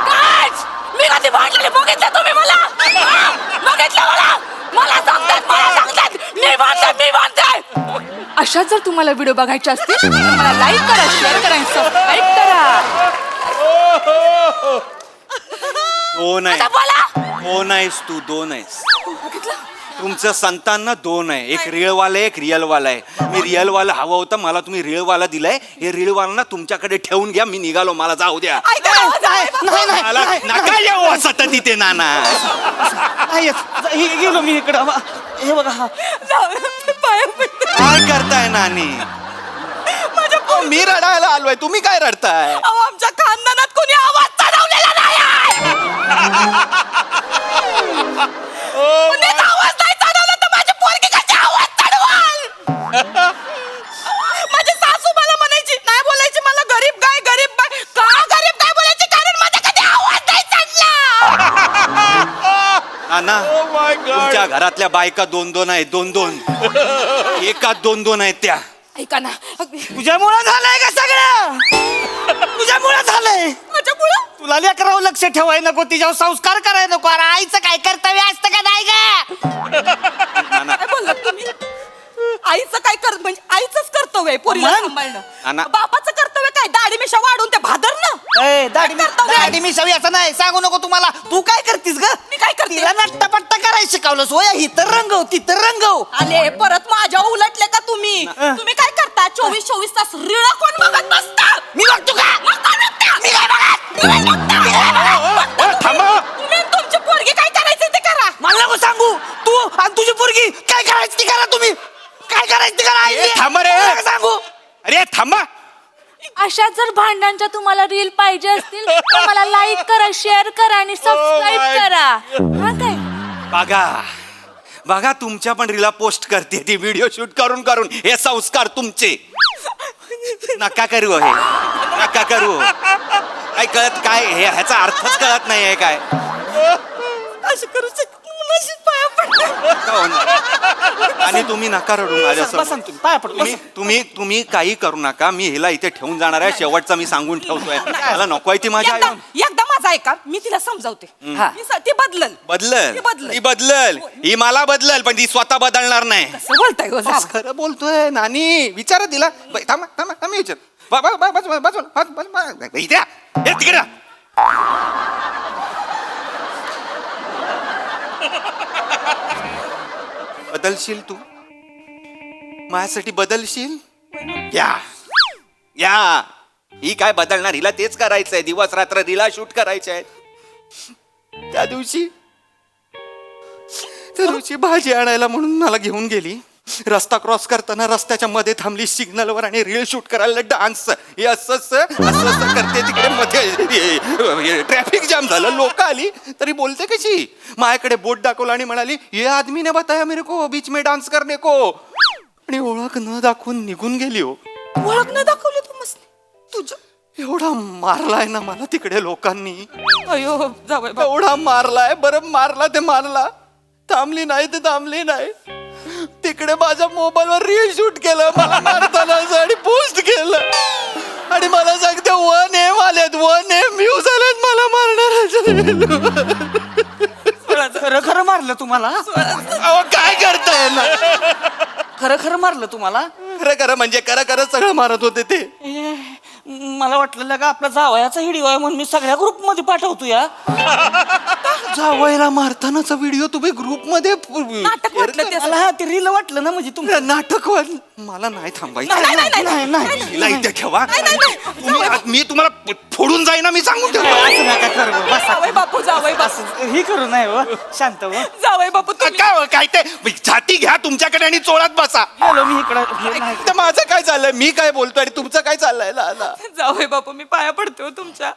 काच मी कधी भांडलेले बघितलं तुम्ही मला हा? बघितलं मला सांगतात मी भांडते अशा जर तुम्हाला व्हिडिओ बघायचे असतील तर मला लाईक करा शेअर करा आणि सबस्क्राईब करा. दोन आहे आता बोला दोन आहेस तू दोन आहेस तुमचं संतान दोन आहे एक रीळवाला एक रिअलवाला आहे मी रिअलवाला हवं होतं मला तुम्ही रीळवाला दिलाय हे रीळवाला ना तुमच्याकडे ठेवून घ्या मी निघालो मला जाऊ द्या मला नका येऊ असं तिथे नाना नाही येत. गेलो मी इकडं हे बघा हा काय करताय नानी मी रडायला आलोय तुम्ही काय रडताय आमच्या खानदानात कोणी आवाज चढवलेला नाही कोणीच आवाज नाही चढवला तर माझी पोरगी कशी आवाज चढवाल माझी सासू मला म्हणायची नाही बोलायची मला गरीब काय गरीब काय बोलायची कारण माझा कधी आवाज नाही चढला. नाना तुमच्या घरातल्या बायका दोन दोन आहेत दोन दोन एका दोन दोन आहेत त्या ऐका ना तुझ्यामुळं झालंय का सगळं तुझ्यामुळं झालंय माझ्यामुळं तुला लेकरावर लक्ष ठेवाय नको तिच्यावर संस्कार करायला नको अरे आईचं काय कर्तव्य असतं का नाही का नाना काय बोललात तुम्ही आईचं काय म्हणजे आईचंच कर्तव्य आहे पोरीला मग? सांभाळणं नाना. बापाचं कर्तव्य काय दाढी मिशा वाढून ते भादरणं ए, दाढी काय कर्तव्य आहे? दाढी मिशावी असं नाही सांगू नको तुम्हाला तू काय करतीस ग मी काय करते? तिला नट्टापट्टा करायला शिकवलं सोया ही तर रंगव ती तर रंगव आले परत माझ्या उलटले का तुम्ही तुम्ही काय करता 24 तास रिळ कोण बघत बसता मी बघतो का मग कोण बघता? मी काय बघत? मी काय बघता? थांबा तुम्ही आणि तुमची पोरगी काय करायचं ते करा मला नको सांगू तू आणि तुझी पोरगी काय करायची ती करा तुम्ही काय करायची ती करा ए, थांबा रे. मला नका सांगू अरे थांबा अशा जर भांडणांच्या तुम्हाला रील पाहिजे असतील तर मला लाईक करा शेअर करा आणि सबस्क्राईब करा हा काय बघा बघा तुमच्या पण रीला पोस्ट करते ती व्हिडिओ शूट करून करून हे संस्कार तुमचे नका करू हे नका करू काय कळत काय हे ह्याचा अर्थच कळत नाहीये काय असं करू शकत मुलाशी पाया पडलं आणि तुम्ही नका रडू बसा माझ्यासमोर ना तुम्ही पाया पडू तुम्ही तुम्ही तुम्ही काही करू नका मी हिला इथे ठेवून जाणार आहे शेवटचा मी सांगून ठेवतोय मला नको आहे ती माझ्या एकदा माझा ऐका मी तिला समजावते ती बदलल बदलल ती बदलल. ती बदलल ही मला बदलल पण ती स्वतः बदलणार नाही कसं बोलताय हो, जावई? खरं बोलतोय नानी विचारा तिला थांबा थांबा थांबा विचार इथे या. हे तिकडे या. बदलशील तू माझ्यासाठी बदलशील या या ही काय बदलणार हिला तेच करायचंय दिवस रात्र हिला शूट करायचंय त्या दिवशी भाजी आणायला म्हणून मला घेऊन गेली रस्ता क्रॉस करताना रस्त्याच्या मध्ये थांबली सिग्नलवर आणि रील शूट करायला डान्स हे असं असं करते तिकडे मध्ये ट्रॅफिक जाम झालं लोक आली तरी बोलते कशी माझ्याकडे बोट दाखवलं आणि म्हणाली ये आदमी ने बताया मेरे को बीच में डान्स करने को आणि ओळख न दाखवून निघून गेली हो ओळख नाही दाखवली तू मस्त तुझं एवढा मारलाय ना मला तिकडे लोकांनी अयो जावई बाप. एवढा मारलाय बरं मारला ते मारला थांबली नाही ते थांबली नाही तिकडे माझ्या मोबाईलवर रील शूट केलं मला मारताना आणि पोस्ट केलं आणि मला सांगते 1 AM आलेत 1 AM व्ह्यूज आलेत मला मारणार खरं खरं मारलं तुम्हाला अहो काय करताय ना खरं खरं मारलं तुम्हाला खरं खरं म्हणजे खरं खरं सगळं मारत होते ते मला वाटलं का आपला जावयाचा व्हिडिओ आहे म्हणून मी सगळ्या ग्रुप मध्ये पाठवतो या. जावयाला मारतानाचा व्हिडिओ तुम्ही ग्रुप मध्ये नाटक वाटलं ते मला हा ते रील वाटलं ना म्हणजे तुमचं नाटक मला नाही थांबायचं नाही, नाही, नाही, नाही, हिला इथे ठेवा नाही, नाही. मी तुम्हाला फोडून जाईन ना, मी सांगून ठेवतो. असं नका करू बा. बसा. जावई बापू जावई बापू असं ही करू नाही हो. शांत हो. जावई बापू तुम्ही काय हो, काय ते छाती घ्या तुमच्याकडे आणि चोळात बसा. गेलो मी इकडं. तर माझं काय चाललंय, मी काय बोलतोय आणि तुमचं काय चाललंय? जावई बापू मी पाया पडते हो तुमच्या.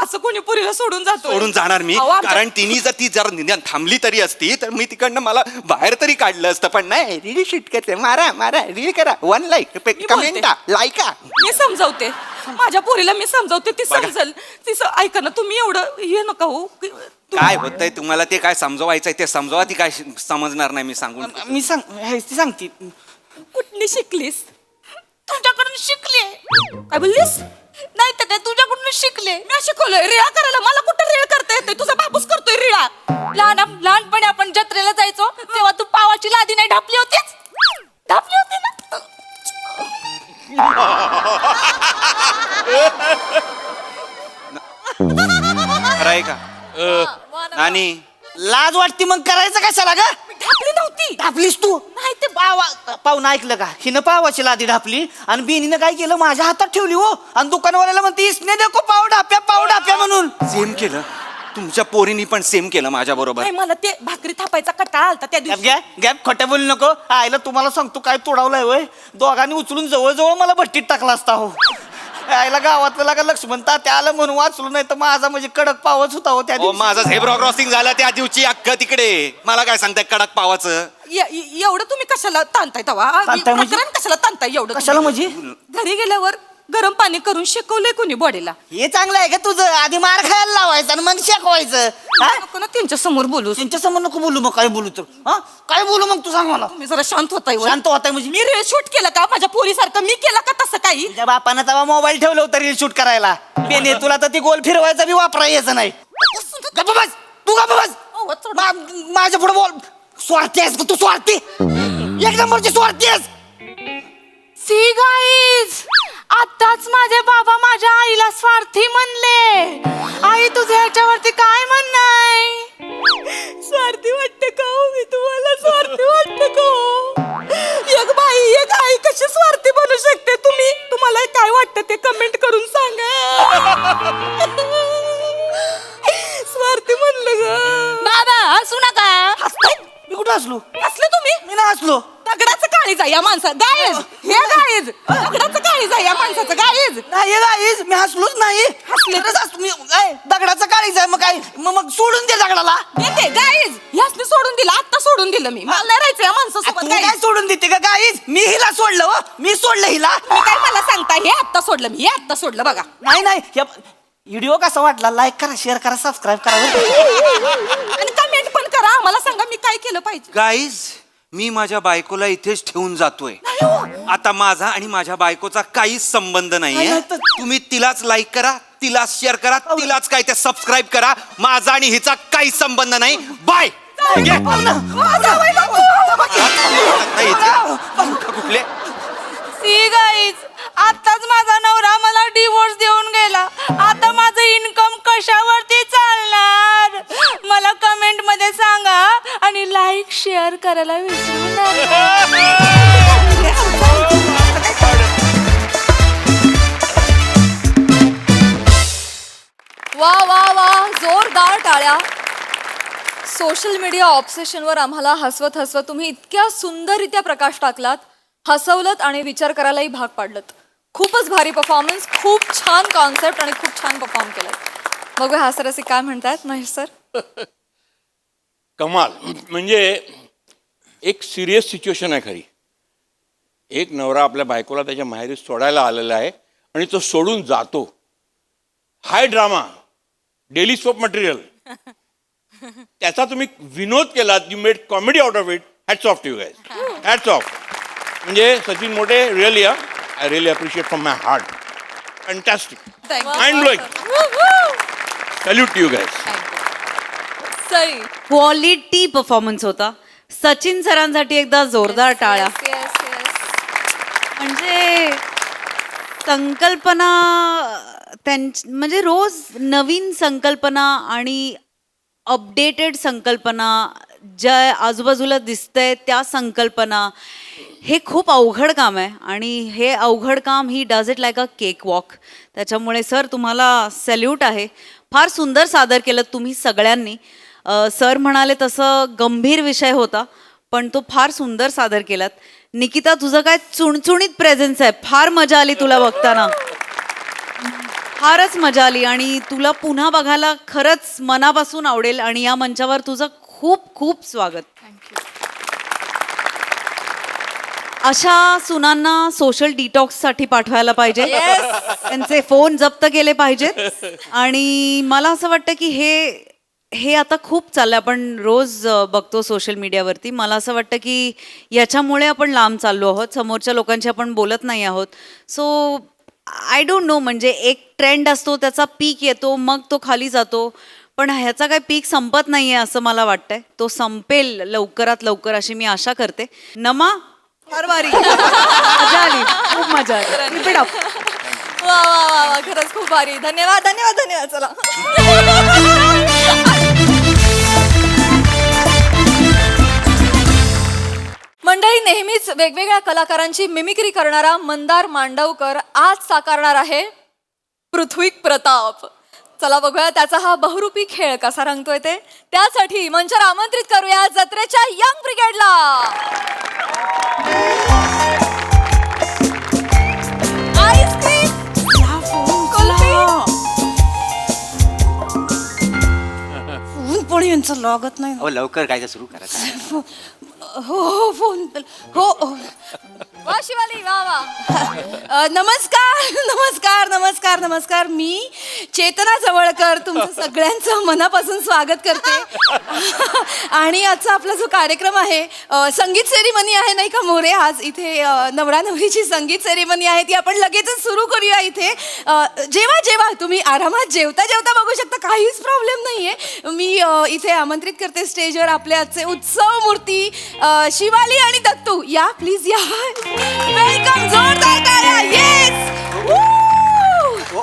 असं कोणी पुरीला सोडून जातो सोडून जाणार मी, अहो, आमच्या- कारण तिने जर ती जर निदान थांबली तरी असती तर मी तिकडनं मला बाहेर तरी काढलं असतं, पण नाही. रील शूट करते, मारा मारा, रील करा, 1 लाईक, कमेंटा, लाईका. मी समजावते माझ्या पोरीला, मी समजावते ती बघा. समजल. ऐका ना तुम्ही एवढं हे नका हो. काय होतंय तुम्हाला, ते काय समजवायचंय ते समजवा, ती काय समजणार नाही मी सांगून. मी सांगते. कुठली शिकलीस? तुझ्याकडून शिकले. काय बोललीस? नाही तर काय, तुझ्याकडून शिकले. मी शिकवलंय रिळा करायला. मला कुठं रिळ करता येते? तुझा बापूस करतोय रिळा. लहानपणी आपण जत्रेला जायचो तेव्हा तू पावाची लादी नाही ढापली होतीस? ढापली होती ना. खरंय का नानी? लाज वाटती मग करायचं कशाला ग? ढापली नव्हती. ढापलीस तू? नाही ते पाहुणं ऐकलं का? हिनं पावाची लादी ढापली आणि बेनीनं काय केलं, माझ्या हातात ठेवली हो. आणि दुकानवाल्याला म्हणते इसने देखो पाव ढाप्या म्हणून. सेम केलं तुमच्या पोरीनी, पण सेम केलं माझ्या बरोबर. नाही मला ते भाकरी थापायचा कटाळा आलता त्या दिवशी. गॅप खोटं बोलू नको. आईला तुम्हाला सांगतो काय तोडावलाय वय. दोघांनी उचलून जवळ मला भट्टीत टाकला असता हो. आईला गावातलं लागा लक्ष्मण तात्या आलं म्हणून वाचलो, नाही तर माझा म्हणजे कडक पावच होता हो त्या हो, दिवशी. माझं झेब्रा क्रॉसिंग झालं त्या दिवशी अख्खं तिकडे. मला काय सांगताय कडक पावाचं? एवढं तुम्ही कशाला ताणताय तवा? ताणताय म्हणजे? प्रकरण कशाला ताणताय एवढं? कशाला तुम्ही? म्हणजे? घरी गेल्यावर गरम पाणी करून शिकवलंय कोणी बॉडीला? हे चांगलं आहे का तुझं? आधी मार खायला लावायचं आणि मग शेकवायचं. नको ना त्यांच्या समोर बोलू. त्यांच्या समोर नको बोलू. मग काय बोलू तर? हा काय बोलू मग तू सांग मला. तुम्ही जरा शांत होताय वर. शांत होताय म्हणजे? मी रील शूट केलं का माझ्या पोरीसारखं? मी केलं का तसं काही? तुझ्या बापानं तेव्हा मोबाईल ठेवलं होतं रील शूट करायला. बेने तुला तर ती गोल फिरवायचा बी वापरा यायचं नाही. गप्प बस तू, गप्प बस. माझ्या पुढे बोल. स्वार्थी आहेस का तू? स्वार्थी, एक नंबरची स्वार्थी आहेस. सी गाईज, आताच माझे बाबा माझ्या आईला स्वार्थी म्हणले. आई तुझे ह्याच्यावरती काय म्हणणं आहे? स्वार्थी वाटते का हो? मी तुम्हाला स्वार्थी वाटते का हो? एक बाई एक आई कशी स्वार्थी बनू शकते? तुम्हाला काय वाटतं ते कमेंट करून सांगा. स्वार्थी म्हणलं ग. बाबा हसू नका. हसताय? मी कुठं असलो? हसले तुम्ही? मी नाही असलो. दगडाचं काळीज आहे या माणसात. गायज हे गायज दगडाचं काळीज आहे या माणसाचं. गायज नाही गाईज, मी हसलोच नाही. हसलेच असतो मी. काय दगडाचं काळीच आहे मग? काय मग सोडून दे दगडाला. देते गायज. ह्यासने सोडून दिलं. आता सोडून दिलं मी. मला नाही राहायचं या माणसासोबत. तू काय सोडून देते का गाईज? मी हिला सोडलं हो. मी सोडलं हिला. तुम्ही काय मला सांगता? हे आत्ता सोडलं मी. हे आत्ता सोडलं बघा. नाही व्हिडिओ कसा वाटला? लाईक करा, शेअर करा, सबस्क्राईब करा. आणि कमेंट पण करा. आम्हाला सांगा मी काय केलं पाहिजे. गाईज, मी माझ्या बायकोला इथेच ठेवून जातोय. आता माझा आणि माझ्या बायकोचा काहीच संबंध नाहीये. नाही तर- तुम्ही तिलाच लाईक करा, तिलाच शेअर करा, तिलाच काय ते सबस्क्राईब करा. माझा आणि हिचा काहीच संबंध नाही. बाय. कुठले सी गाईज, आताच माझा नवरा मला डिवोर्स देऊन गेला. आता माझं इन्कम कशावरती चालणार? मला कमेंट मध्ये सांगा आणि लाईक शेअर करायला विसरू नका. वा वा वा, जोरदार टाळ्या. सोशल मीडिया ऑब्सेशनवर आम्हाला हसवत हसवत तुम्ही इतक्या सुंदररित्या प्रकाश टाकलात, हसवलत आणि विचार करायलाही भाग पाडलत. खूपच भारी परफॉर्मन्स, खूप छान कॉन्सेप्ट आणि खूप छान परफॉर्म केलं. बघूया हास्यरसिक काय म्हणतायत महेश सर. कमाल. म्हणजे एक सिरियस सिच्युएशन आहे खरी. एक नवरा आपल्या बायकोला त्याच्या माहेरी सोडायला आलेला आहे आणि तो सोडून जातो. High drama, daily soap material. त्याचा तुम्ही विनोद केलात. You made comedy out of it. Hats off to you guys. Hats off. म्हणजे Sachin Mote, really I really appreciate from my heart. Fantastic, mind blowing. Salute to you guys. Sai. Quality performance होता. सचिन सरांसाठी एकदा जोरदार टाळ्या. Yes, yes, yes. म्हणजे संकल्पना म्हणजे रोज नवीन संकल्पना आणि अपडेटेड संकल्पना ज्या आजूबाजूला दिसतंय त्या संकल्पना, हे खूप अवघड काम आहे आणि हे अवघड काम he does it like a cake walk. त्याच्यामुळे सर तुम्हाला सॅल्यूट आहे. फार सुंदर सादर केलं तुम्ही सगळ्यांनी. सर म्हणाले तसं गंभीर विषय होता पण तो फार सुंदर सादर केलात. निकिता तुझं काय चुणचुणीत प्रेझेन्स आहे. फार मजा आली तुला बघताना, फारच मजा आली आणि तुला पुन्हा बघायला खरंच मनापासून आवडेल आणि या मंचावर तुझं खूप खूप स्वागत. अशा सुनांना सोशल डिटॉक्ससाठी पाठवायला पाहिजे. त्यांचे फोन जप्त केले पाहिजेत. आणि मला असं वाटतं की हे आता खूप चाललं, आपण रोज बघतो सोशल मीडियावरती. मला असं वाटतं की याच्यामुळे आपण लांब चाललो आहोत, समोरच्या लोकांशी आपण बोलत नाही आहोत. सो आय डोंट नो, म्हणजे एक ट्रेंड असतो, त्याचा पीक येतो, मग तो खाली जातो. पण ह्याचा काय पीक संपत नाही आहे असं मला वाटतंय. तो संपेल लवकरात लवकर अशी मी आशा करते. नमा फार भारी मजा आली, खूप मजा आली. Keep it up. वा वा वा वा, खरंच खूप भारी. धन्यवाद धन्यवाद धन्यवाद. चला मंडळी, नेहमीच वेगवेगळ्या कलाकारांची मिमिक्री करणारा मंदार मांडवकर आज साकारणार आहे पृथ्वी प्रताप. चला बघूया त्याचा हा बहुरूपी खेळ कसा रंगतोय ते. त्यासाठी मंचावर आमंत्रित करूया जत्रेच्या यंग ब्रिगेडला. आईस्क्रीम, कुल्फी. फोन पण यांचं लागत नाही. अहो लवकर काय सुरू करायचं. हो हो फोन हो हो. वा शिवाली, वा वा. नमस्कार नमस्कार नमस्कार नमस्कार. मी चेतना जवळकर तुमचं सगळ्यांचं मनापासून स्वागत करते. आणि आजचा आपला जो कार्यक्रम आहे, संगीत सेरेमनी आहे नाही का मोरे. आज इथे नवरा नवरीची संगीत सेरेमनी आहे, ती आपण लगेचच सुरू करूया इथे. जेव्हा जेव्हा तुम्ही आरामात जेवता जेवता बघू शकता, काहीच प्रॉब्लेम नाहीये. मी इथे आमंत्रित करते स्टेजवर आपले आजचे उत्सव मूर्ती शिवाली आणि दत्तू. या प्लीज या. वेलकम, जोरदार टाळ्या. येस.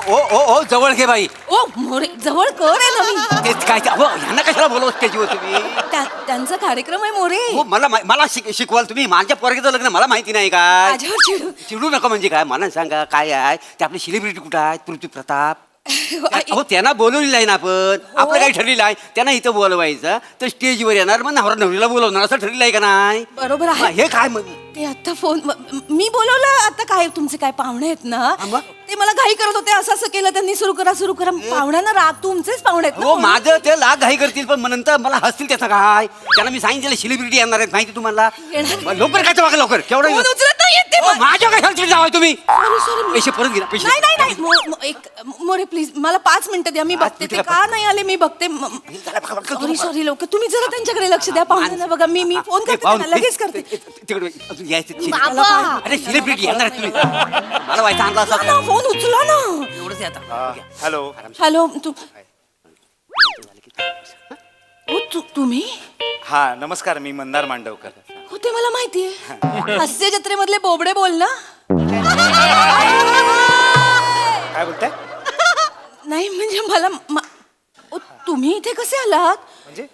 ओ ओ ओ जवळ घे बाई. ओ मोरे जवळ कर आहे ना मी. तेच काय ह्यांना कशाला बोलवत त्याच्यावर तुम्ही. त्यांचा कार्यक्रम आहे मोरे. हो मला शिकवाल तुम्ही. माझ्या पोरगीचं लग्न मला माहिती नाही का. माझ्यावर चिडू चिडू नका. म्हणजे काय मला सांगा काय आहे ते. आपले सेलिब्रिटी कुठं आहेत, पृथ्वी प्रताप. हो त्यांना बोलवलेलं आहे ना आपण. आपलं काही ठरलेलं आहे, त्यांना इथं बोलवायचं तर स्टेजवर येणार, मग नवरा नवरीला बोलवणार, असं ठरलेलं आहे का नाही. बरोबर आहे. हे काय मग ते आता फोन मी बोलवलं. आता काय तुमचे काय पाहुणे आहेत ना, ते मला घाई करत होते. असं असं केलं त्यांनी, सुरू करा सुरू करा. पाहुण्यांना राग, तुमचेच पाहुणे आहेत ना. हो माझं ते लाग घाई करतील, पण मग नंतर मला हसतील. त्याचा काय त्यांना मी सांगितलं सेलिब्रिटी येणार आहेत माहिती तुम्हाला. लवकर काय बघा लवकर. केवढं फोन उचलत नाहीये ते. माझ्या काय हलतील जावाय तुम्ही. सॉरी पैसे परत घ्या. पैसे नाही नाही नाही. एक मोरे प्लीज मला 5 मिनिटं द्या. मी बघते ते का नाही आले. मी बघते. सॉरी लवकर. तुम्ही जरा त्यांच्याकडे लक्ष द्या. पाहुण्यांना बघा. मी फोन करते त्यांना, लगेच करते. तिकडे अजून यायचं. अरे सेलिब्रिटी येणार आहेत तुम्ही. मला व्हायचा आणला असा फोन उचला ना. एवढंच आहे आता. हॅलो हॅलो तुम्ही. हा नमस्कार, मी मंदार मांडवकर. हो ते मला माहितीये. हास्य जत्रेमधले बोबडे बोल ना. काय बोलताय. नाही म्हणजे मला तुम्ही इथे कसे आलात. म्हणजे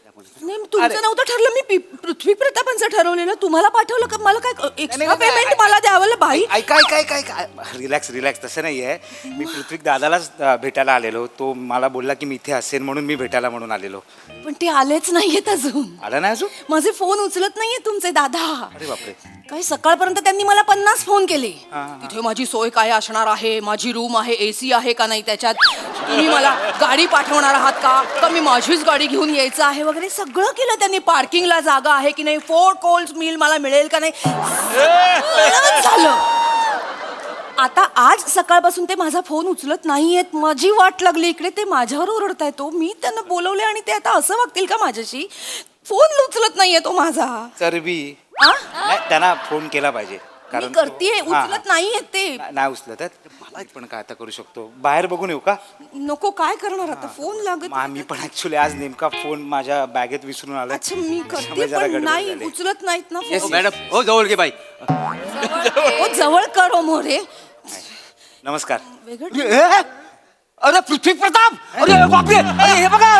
नाही तुमचं नव्हतं ठरलं. मी पृथ्वी प्रतापांचं ठरवलेलं. तुम्हाला पाठवलं का. मला काय एक्स्ट्रा पेमेंट मला द्यावं बाई. काय रिलॅक्स तसं नाही आहे. मी पृथ्वी दादालाच भेटायला आलेलो. तो मला बोलला की मी इथे असेल म्हणून मी भेटायला म्हणून आलेलो. पण ते आलेच नाहीयेत अजून. आला नाही अजून. माझे फोन उचलत नाहीये तुमचे दादा. अरे बापरे. काही सकाळपर्यंत त्यांनी मला 50 फोन केले. तिथे माझी सोय काय असणार आहे, माझी रूम आहे, AC आहे का नाही त्याच्यात, तुम्ही मला गाडी पाठवणार आहात का मी माझीच गाडी घेऊन यायचं आहे वगैरे सगळं केलं त्यांनी. पार्किंगला जागा आहे की नाही, 4 कोर्स मील मला मिळेल का नाही, झालं. आता आज सकाळपासून ते माझा फोन उचलत नाहीयेत. माझी वाट लागली इकडे. ते माझ्यावर ओरडताय. तो मी त्यांना बोलवले आणि ते आता असं वागतील का माझ्याशी. फोन उचलत नाहीये तो माझा. चरबी. त्यांना फोन केला पाहिजे. मी करतेय, उचलत नाहीयेत ते. नाही उचलत मला पण काय आता करू शकतो. बाहेर बघून येऊ का. नको काय करणार आता. फोन लागत. मी पण ऍक्च्युली आज नेमका फोन माझ्या बॅगेत विसरून आला. अच्छा मी करते पण नाही उचलत नाहीत ना फोन. मॅडम हो जवळ घे बाई. जवळ करो मोरे. नमस्कार. अरे पृथ्वी प्रताप, अरे बापरे, अरे हे बघा,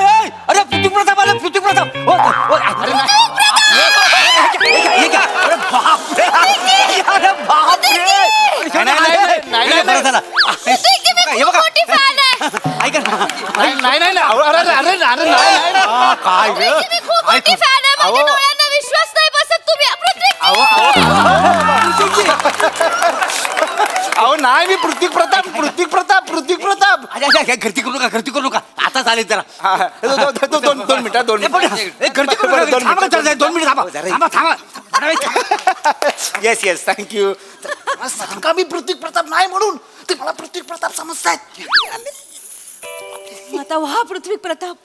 अरे पृथ्वी प्रताप, अरे पृथ्वी प्रताप, अरे हे काय? अरे बापरे, अरे बापरे, हे बघा, ऐका ना, काय विश्वास नाही बसत तुम्ही अहो नाही, मी पृथ्वी प्रताप. अरे घरती करू नका आता चालेल जरा. 2 मिनिटं 2 मिनिटं. 2 मिनिट थांबा. Yes yes thank you. सांगा मी पृथ्वी प्रताप नाही म्हणून ते मला पृथ्वी प्रताप समजतायत. आता व्हा पृथ्वी प्रताप.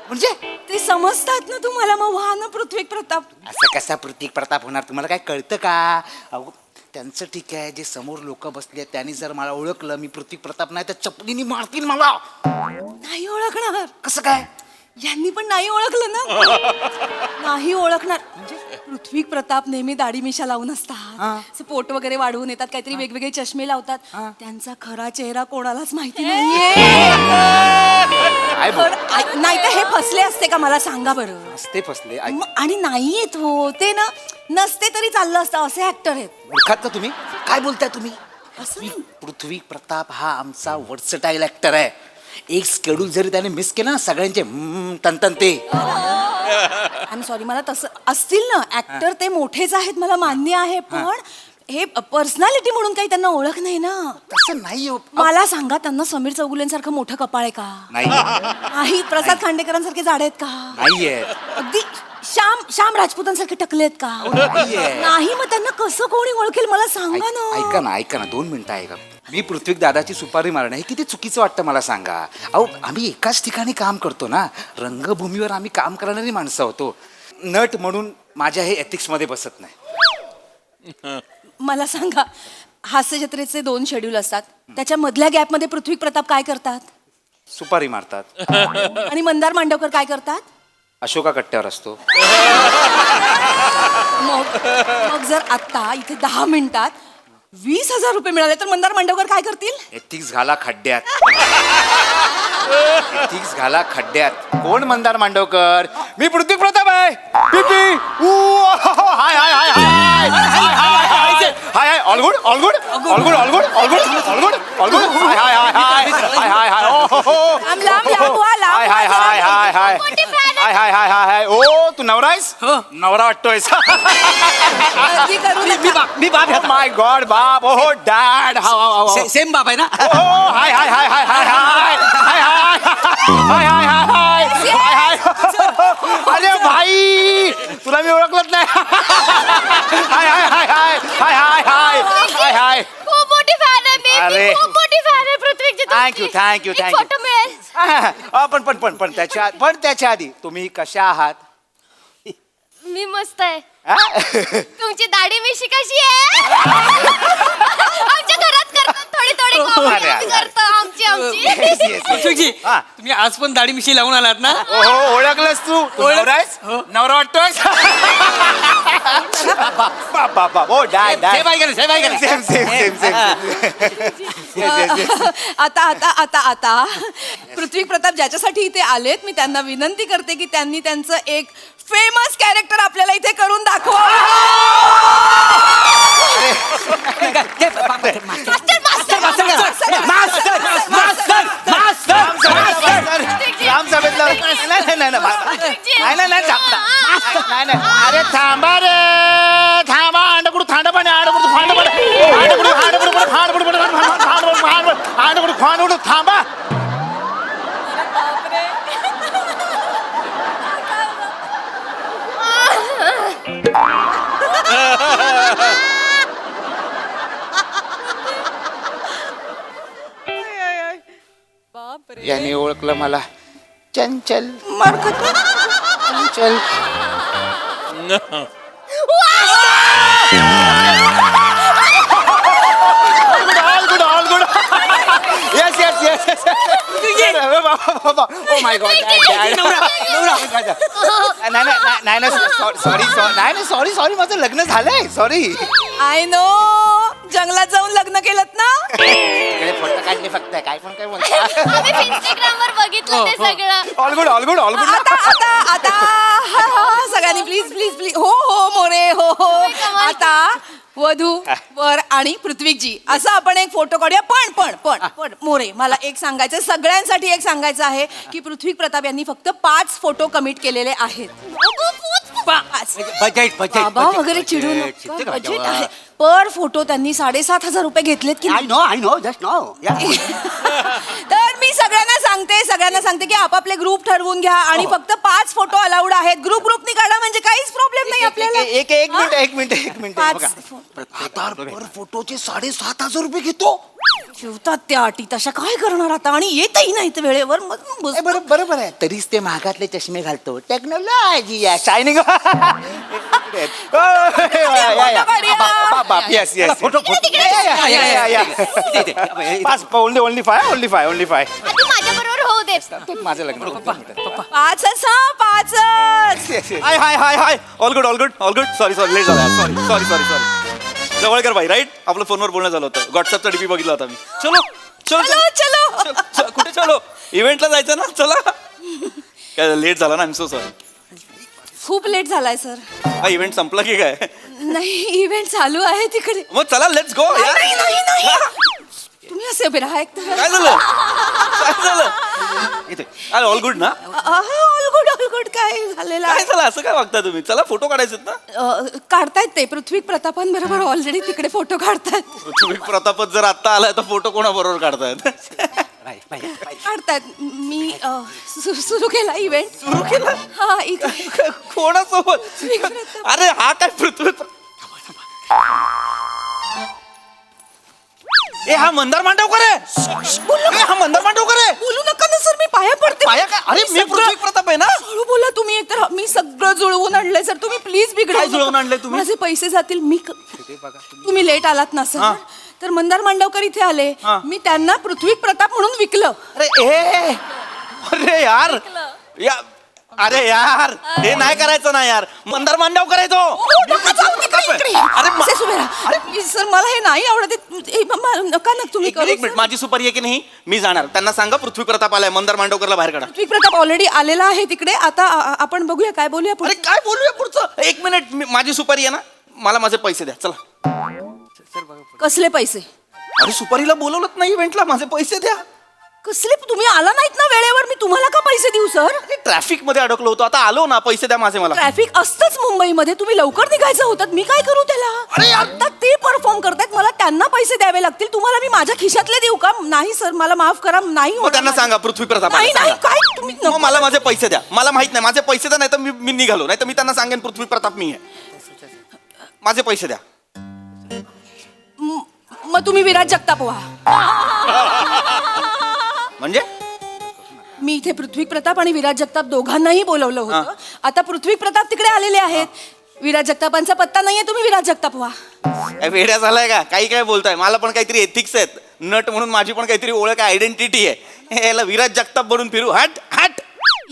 म्हणजे ते समजतात ना तुम्हाला, मग व्हा ना पृथ्वी प्रताप. असं कसा पृथ्वी प्रताप होणार, तुम्हाला काय कळतं का? अहो त्यांचं ठीक आहे, जे समोर लोक बसले त्यांनी जर मला ओळखलं मी पृथ्वी प्रताप नाही तर चपलीने मारतील मला. नाही ओळखणार. कसं काय? यांनी पण नाही ओळखलं ना. नाही ओळखणार. पृथ्वी प्रताप नेहमी दाढी मिशा लावून असतात, असं पोट वगैरे वाढवून येतात, काहीतरी वेगवेगळे चष्मे लावतात. त्यांचा खरा चेहरा कोणालाच माहिती नाहीये. नाही तर हे फसले असते का, मला सांगा बरं. असते फसले. आणि नाहीयेत हो ते ना, नसते तरी चाललं असतं, असे ऍक्टर आहेत. ओळखात का तुम्ही? काय बोलताय तुम्ही? असं मी पृथ्वी प्रताप हा आमचा वर्सटाईल ऍक्टर आहे. एक स्केड्यूल जरी त्याने मिस केलं ना, सगळ्यांचे तन ते. आय एम सॉरी, मला तसं असतील ना ऍक्टर, ते मोठेच आहेत, मला मान्य आहे, पण हे पर्सनॅलिटी म्हणून काही त्यांना ओळख नाही ना. तसं नाही हो. मला सांगा, त्यांना समीर चौगुलेंसारखं मोठं कपाळ आहे का? नाही. प्रसाद खांडेकरांसारखे जाडे आहेत का? नाहीये. अगदी श्याम राजपूतांसारखे टकले आहेत का? नाही. मग त्यांना कसं कोणी ओळखेल, मला सांगा ना. ऐका ना 2 मिनिटं ऐका. मी पृथ्वी दादाची सुपारी मारणं हे किती चुकीचं वाटतं मला सांगा. अहो आम्ही एकाच ठिकाणी काम करतो ना, रंगभूमीवर आम्ही काम करणारी माणसं होतो. नट म्हणून माझ्या हे एथिक्स मध्ये बसत नाही. मला सांगा, हास्य जत्रेचे 2 शेड्यूल असतात, त्याच्या मधल्या गॅपमध्ये पृथ्वी प्रताप काय करतात? सुपारी मारतात. आणि मंदार मांडवकर काय करतात? अशोका कट्ट्यावर असतो. मग जर आता इथे 10 मिनिटात 20,000 रुपये मिळाले तर मंदार मांडवकर काय करतील? एथिक्स घाला खड्ड्यात. एथिक्स घाला खड्ड्यात. कोण मंदार मांडवकर? मी पृथ्वी प्रताप आहे. पिपी hi hi hi hi hi hi all good all good all good all good all good all good all good hi hi hi hi hi hi hi hi hi hi hi hi hi hi hi hi. ओ तू नवरा आहेस? नवरा वाटतोयस? मी बाप. माय गॉड बाप. ओहो डॅड. सेम बाप आहे ना. हाय hi hi hi hi hi hi hi hi hi hi हाय. अरे भाई तुला मी ओळखलंच नाही. हाय hi hi hi hi hi hi hi हाय. खूप मोठी फॅन आहे मी. अरे. खूप मोठी फॅन आहे पृथ्वीची. थँक्यू फोटो मिळेल. पण त्याच्या आधी तुम्ही कशा आहात? मी मस्त आहे. हा? तुमची दाढी मिशी कशी आहे? आमच्या घरात करतात थोडी थोडी अरे, अरे. करतो आमची. Yes, yes, yes. हा. तुम्ही आज पण दाढी मिशी लावून आलात ना. ओहो ओळखलंस तू? नवरा आहेस? नवरा वाटतोयस? बाप ओ डॅड सेम सेम सेम. आता पृथ्वी प्रताप ज्याच्यासाठी इथे आलेत, मी त्यांना विनंती करते की त्यांनी त्यांचं एक फेमस कॅरेक्टर आपल्याला इथे करून दाखवा. अरे थांबा रे थांबा. अंडकुड थांड पाणी अंडकुड थांड पाणी थांबा. याने ओळखलं मला. चंचल चंचल. All good. Yes yes yes. O my God. नाही सॉरी माझं लग्न झालंय. सॉरी. I know. जंगलात जाऊन लग्न केलं ना? इकडे फोटो काढले फक्त काय पण काय म्हणता आम्ही इंस्टाग्रामवर बघितलं ते सगळं. All good all good all good आता आता आता हा, सगळ्यांनी प्लीज प्लीज प्लीज हो हो मोरे हो हो आता वधू वर आणि पृथ्वीजी असं आपण एक फोटो काढूया. पण मोरे मला एक सांगायचं, सगळ्यांसाठी एक सांगायचं आहे की पृथ्वी प्रताप यांनी फक्त 5 फोटो कमिट केलेले आहेत. 5. बाबा वगैरे चिडू नका, बजेट आहे. पर फोटो त्यांनी 7,500 रुपये घेतलेत की नाही? आय नो जस्ट नो तर मी सगळ्यांना सांगते की आपापले ग्रुप ठरवून घ्या आणि फक्त 5 फोटो अलाउड आहेत. ग्रुपनी काढा म्हणजे काहीच प्रॉब्लेम नाही आपल्याला. एक मिनिट 5 फोटोचे 7,500 रुपये घेतो. शिवतात त्या अटी तशा काय करणार आता, आणि येतही नाही तर वेळेवर. मग बस. बरोबर आहे, तरीच ते महागातले चष्मे घालतो. Technology shining. ओनली फाय तू माझ्याबरोबर होऊ दे. माझं लग्न 5च हा 5च. Hi all good sorry late झाला सॉरी जवळ कर भाई राईट. आपलं फोनवर बोलणं झालं होतं. व्हॉट्सअपचा डीपी बघितला होता मी. चलो कुठे चलो? इव्हेंटला जायचं ना, चला. काय लेट झाला ना, आय एम सो सॉरी. खूप लेट झालाय सर. हा इव्हेंट संपला की काय? नाही इव्हेंट चालू आहे तिकडे. मग चला लेट्स गो यार. नाही. तुम्ही असे उभे राहा एक तर. काय झालं अरे ऑल गुड ना? ऑल गुड काय झालेलं काय आहे? झालं असं काय वागता तुम्ही? चला फोटो काढायचे ना. काढतायत ते पृथ्वी प्रतापांबरोबर ऑलरेडी तिकडे फोटो काढतायत. तुम्ही प्रतापच जर आत्ता आलाय तर फोटो कोणाबरोबर काढतायत? काढतायत. मी सुरू केला इव्हेंट. सुरू केला? हा इथे. कोणासोबत? अरे हा काय पृथ्वी ए हा मंदार मांडवकर आहे. हा मंदार मांडवकर आहे. बोलू नका ना सर, मी पाया पडते. पाया काय? अरे मी पृथ्वी प्रताप आहे ना. हळू बोला तुम्ही. एकतर मी सगळं जुळवून आणलंय सर, तुम्ही प्लीज बिघडा. काय जुळवून आणलंय तुम्ही? माझे पैसे जातील. तुम्ही लेट आलात ना सर, तर मंदार मांडवकर इथे आले. मी त्यांना पृथ्वी प्रताप म्हणून विकलं. अरे यार अरे यार हे नाही करायचं ना यार. मंदार मांडव करायचो. अरे सर मला हे नाही आवडत. नका ना तुम्ही एक मिनिट माझी सुपारी आहे की नाही? मी जाणार. त्यांना सांगा पृथ्वी प्रताप आलाय, मंदार मांडवकरला बाहेर काढा. पृथ्वी प्रताप ऑलरेडी आलेला आहे तिकडे. आता आपण बघूया काय बोलूया. अरे काय बोलूया पुढचं? एक मिनिट माझी सुपारी आहे ना, मला माझे पैसे द्या. चला. कसले पैसे? अरे सुपारीला बोलवलंच नाही इव्हेंटला, माझे पैसे द्या. कसले? तुम्ही आला नाहीत ना वेळेवर, मी तुम्हाला का पैसे देऊ सर? ट्रॅफिक मध्ये अडकलो होतो, आता आलो ना. पैसे द्या माझे मला. ट्रॅफिक असतंच मुंबईमध्ये, तुम्ही लवकर निघायचं होतं. मी काय करू त्याला? अरे आता ते परफॉर्म करतायत, मला त्यांना पैसे द्यावे लागतील. तुम्हाला मी माझ्या खिशातले देऊ का? नाही सर मला माफ करा. नाही मग त्यांना सांगा पृथ्वी प्रताप नाही काय तुम्ही मग मला माझे पैसे द्या. मला माहित नाही, माझे पैसे द्या, नाही तर मी निघालो. नाही तर मी त्यांना सांगेन पृथ्वी प्रताप मी आहे. माझे पैसे द्या. मग तुम्ही विराज जगताप व्हा. म्हणजे मी इथे पृथ्वी प्रताप आणि विराज जगताप दोघांनाही बोलवलं होतं. आता पृथ्वी प्रताप तिकडे आलेले आहेत. विराज जगतापांचा पत्ता नाहीये. तुम्ही विराज जगताप व्हा. वेड्या झालाय का? काही काय बोलताय? मला पण काहीतरी एथिक्स आहेत. नट म्हणून माझी पण काहीतरी ओळख आहे, आयडेंटिटी आहे. याला विराज जगताप बनून फिरू? हट हट.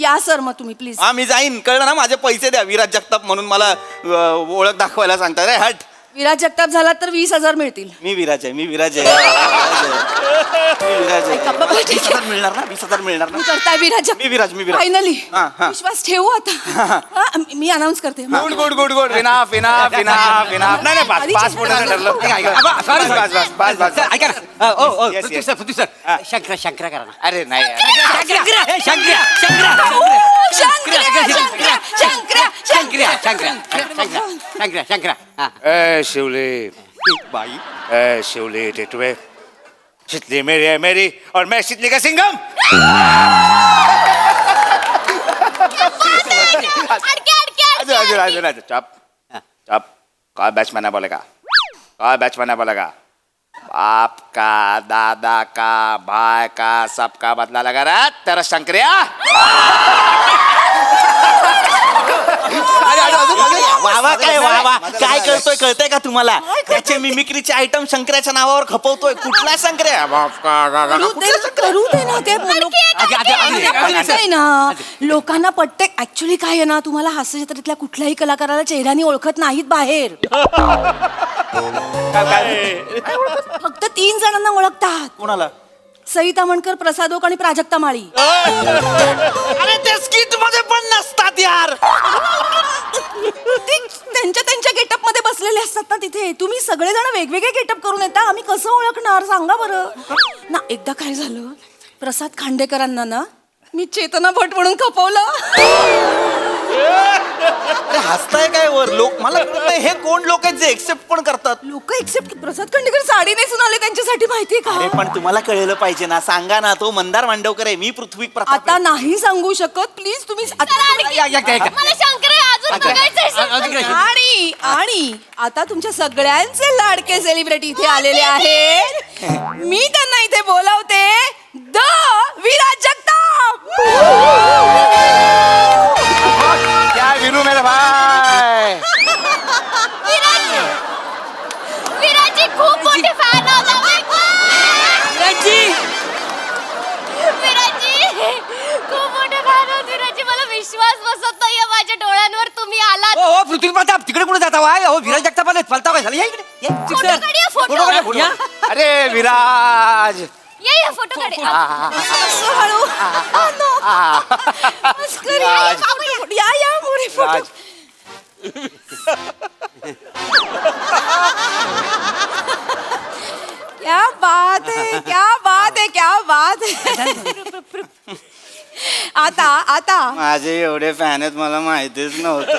या सर मग तुम्ही प्लीज. हा मी जाईन, कळलं ना. माझे पैसे द्या. विराज जगताप म्हणून मला ओळख दाखवायला सांगता रे. हट. विराज जगताप झाला तर 20,000 मिळतील. मी विराज आहे. 20,000 मिळणार ना? 20,000 मिळणार ना? करताय विराज. मी विराज. फायनली विश्वास ठेवू आता. मी अनाऊन्स करते. गुड विनाफ नाही पाच फोटोचं ठरलं. शंकरा करा ना. अरे नाही शंकरा शिवले बाई शिवले टेटवे शीतली मेरी है मेरी और मैं शीतली का सिंघम. चुप चुप. काय बैट्समैन है बोलेगा? काय बैट्समैन है बोलेगा? बाप का, दादा का, भाई का, सबका बदला लगा रहा तेरा शंकरिया. वावा काय वावा काय करतोय? कळतंय का तुम्हाला? त्याचे मिमिक्रीचे आयटम शंकराच्या नावावर खपवतोय. कुठला शंकर्या? करू दे ना ते. पटतंय ना लोकांना. पटते ऍक्च्युली काय आहे ना, तुम्हाला हास्यचित्रातल्या कुठल्याही कलाकाराला चेहऱ्याने ओळखत नाहीत बाहेर. फक्त 3 जणांना ओळखतात. कोणाला? सईता मणकर, प्रसाद ओक आणि प्राजक्ता माळी. अरे ते स्किट मध्ये पण नसतात यार. ते त्यांच्या गेटअप मध्ये बसलेले असतात ना तिथे. तुम्ही सगळेजण वेगवेगळे गेटअप करून येता, आम्ही कसं ओळखणार सांगा बरं ना. एकदा काय झालं, प्रसाद खांडेकरांना ना मी चेतना भट म्हणून खपवलं. अरे हसताय काय वर? लोक मला कळत नाही हे कोण लोक आहेत जे एक्सेप्ट पण करतात. लोक एक्सेप्ट, प्रसाद खांडेकर साडी नेसून आले त्यांच्यासाठी, माहितीये अरे का? पण तुम्हाला कळलं पाहिजे ना. सांगा ना, तो मंदार मांडवकर आहे, मी पृथ्वी प्रताप आता आहे. नाही सांगू शकत प्लीज तुम्ही. मला शंकर अजून बघायचंय. आणि आता तुमच्या सगळ्यांचे लाडके सेलिब्रिटी इथे आलेले आहेत. मी त्यांना इथे बोलावते. द विराज जगताप. क्या विरू मेरे भाई. विराजी खूप मोठे फॅन होता. विराजी खूप मोठे फॅन होत. विराजी मला विश्वास बसत नाहीये माझ्या डोळ्यांवर. तुम्ही आलात. हो पृथ्वी प्रताप तिकडे कुठे जाता वाय? हो विराज जगताप आले. चालता काय झालं? या इकडे. फोटो काढूया, फोटो. अरे विराज. या फोटो काढ. हळू. या मोरे फोटो. क्या बात है, क्या बात है, क्या बात है. आता माझे एवढे फॅन आहेत मला माहितीच नव्हतं.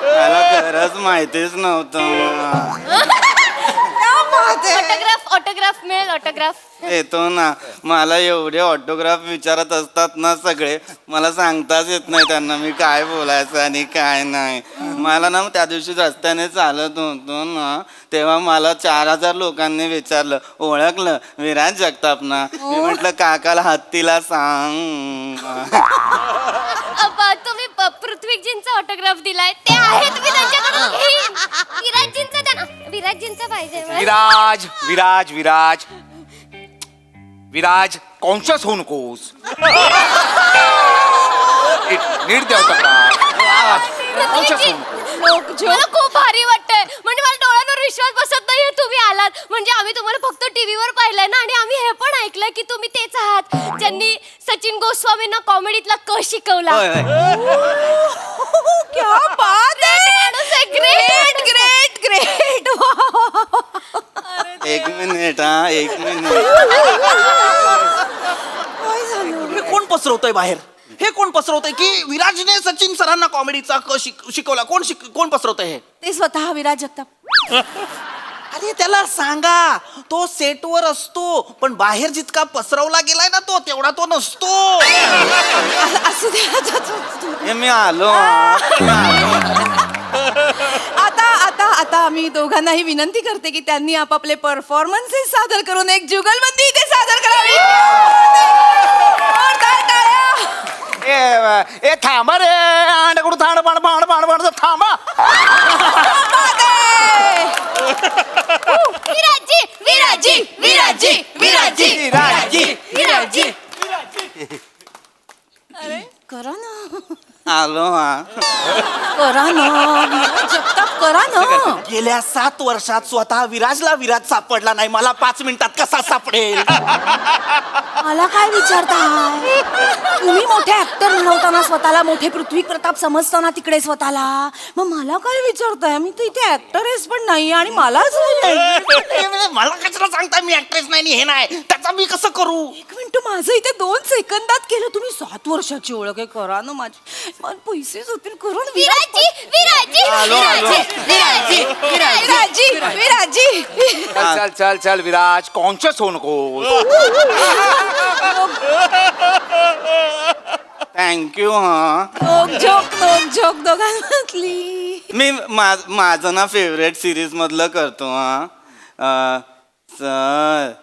मला खरंच माहितीच नव्हतं. ऑटोग्राफ मिळेल, ऑटोग्राफ. येतो ना. मला एवढे ऑटोग्राफ विचारत असतात ना सगळे, मला सांगताच येत नाही त्यांना मी काय बोलायचं आणि काय नाही. मला ना त्या दिवशी रस्त्याने चालत होतो ना, तेव्हा मला 4000 लोकांनी विचारलं, ओळखलं विराज जगताप ना? मी म्हटलं काकाला हत्तीला सांग. तुम्ही पृथ्वीजींचा ऑटोग्राफ दिलाय ते आहे. तुम्ही त्यांच्याकडून घेईन. विराजजींचा द्या ना. विराजजींचा पाहिजे मला. विराज विराज विराज विराज कॉन्शियस होऊ नकोस. नीट द्या कॉन्शियस होऊ नकोस. मला खूप भारी वाटतंय. म्हणजे मला डोळ्यांवर विश्वास बसत नाहीये तुम्ही आलात. म्हणजे आम्ही तुम्हाला फक्त टीव्हीवर पाहिलंय ना. आणि आम्ही हे पण ऐकलंय की तुम्ही तेच आहात ज्यांनी सचिन गोस्वामींना कॉमेडीतला क शिकवला. क्या बात है. Great great great. एक मिनिट हा, एक मिनिट. काय कोण पसरवतोय बाहेर? हे कोण पसरवतंय की विराजने सचिन सरांना कॉमेडीचा शिकवला? कोण पसरवतंय हे? ते स्वतः विराज जगताप. अरे त्याला सांगा, तो सेटवर असतो पण बाहेर जितका पसरवला गेलाय ना तो तेवढा तो नसतो. असू दे. हे मी आलो. आता आम्ही दोघांनाही विनंती करते की त्यांनी आपापले परफॉर्मन्सेस सादर करून एक जुगलबंदी इथे सादर करावी. ए थांबा रे. अंडकडून थांब पाण पाण पाण पाण थांबा. विराजी विराजी विराजी विराजी विराजी विराजी. करा ना. आलो हा. करा ना विराज जगताप, करा ना. गेल्या 7 वर्षात स्वतः विराजला विराज सापडला नाही. मला 5 मिनिटात कसा सापडेल? मला काय विचारताय? तुम्ही मोठे ऍक्टर म्हणवताना स्वतःला, मोठे पृथ्वी प्रताप समजताना तिकडे स्वतःला, मग मला काय विचारताय? मी तर इथे ऍक्टरेस पण नाही आणि मलाच मला कशाला सांगताय मी ऍक्ट्रेस नाही हे नाही? त्याचा मी कसं करू? एक मिनिट, माझं इथे 2 सेकंदात केलं. तुम्ही 7 वर्षाची ओळख आहे. करा ना. माझे पैसे होतील. करू ना. विराजी विराजी विराजी विराजी विराजी. चल चल चल विराज कॉन्शियस होऊ नकोस. थँक्यू हा. नोक झोक दोघांमधली. मी माझं ना फेवरेट सिरीज मधलं करतो हा. सर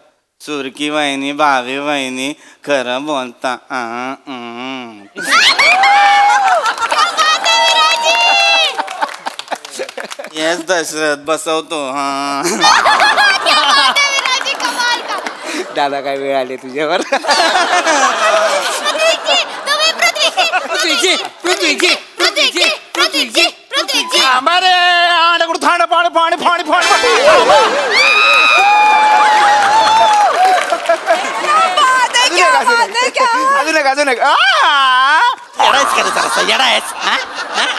सुरकी वहिनी, भावी वहिनी खरं बोलता. येस दशरथ बसवतो हा. दादा काय वेळ आली तुझ्यावर. पृथ्वीजी थांबा रे. अंडकडून थांब अजून एक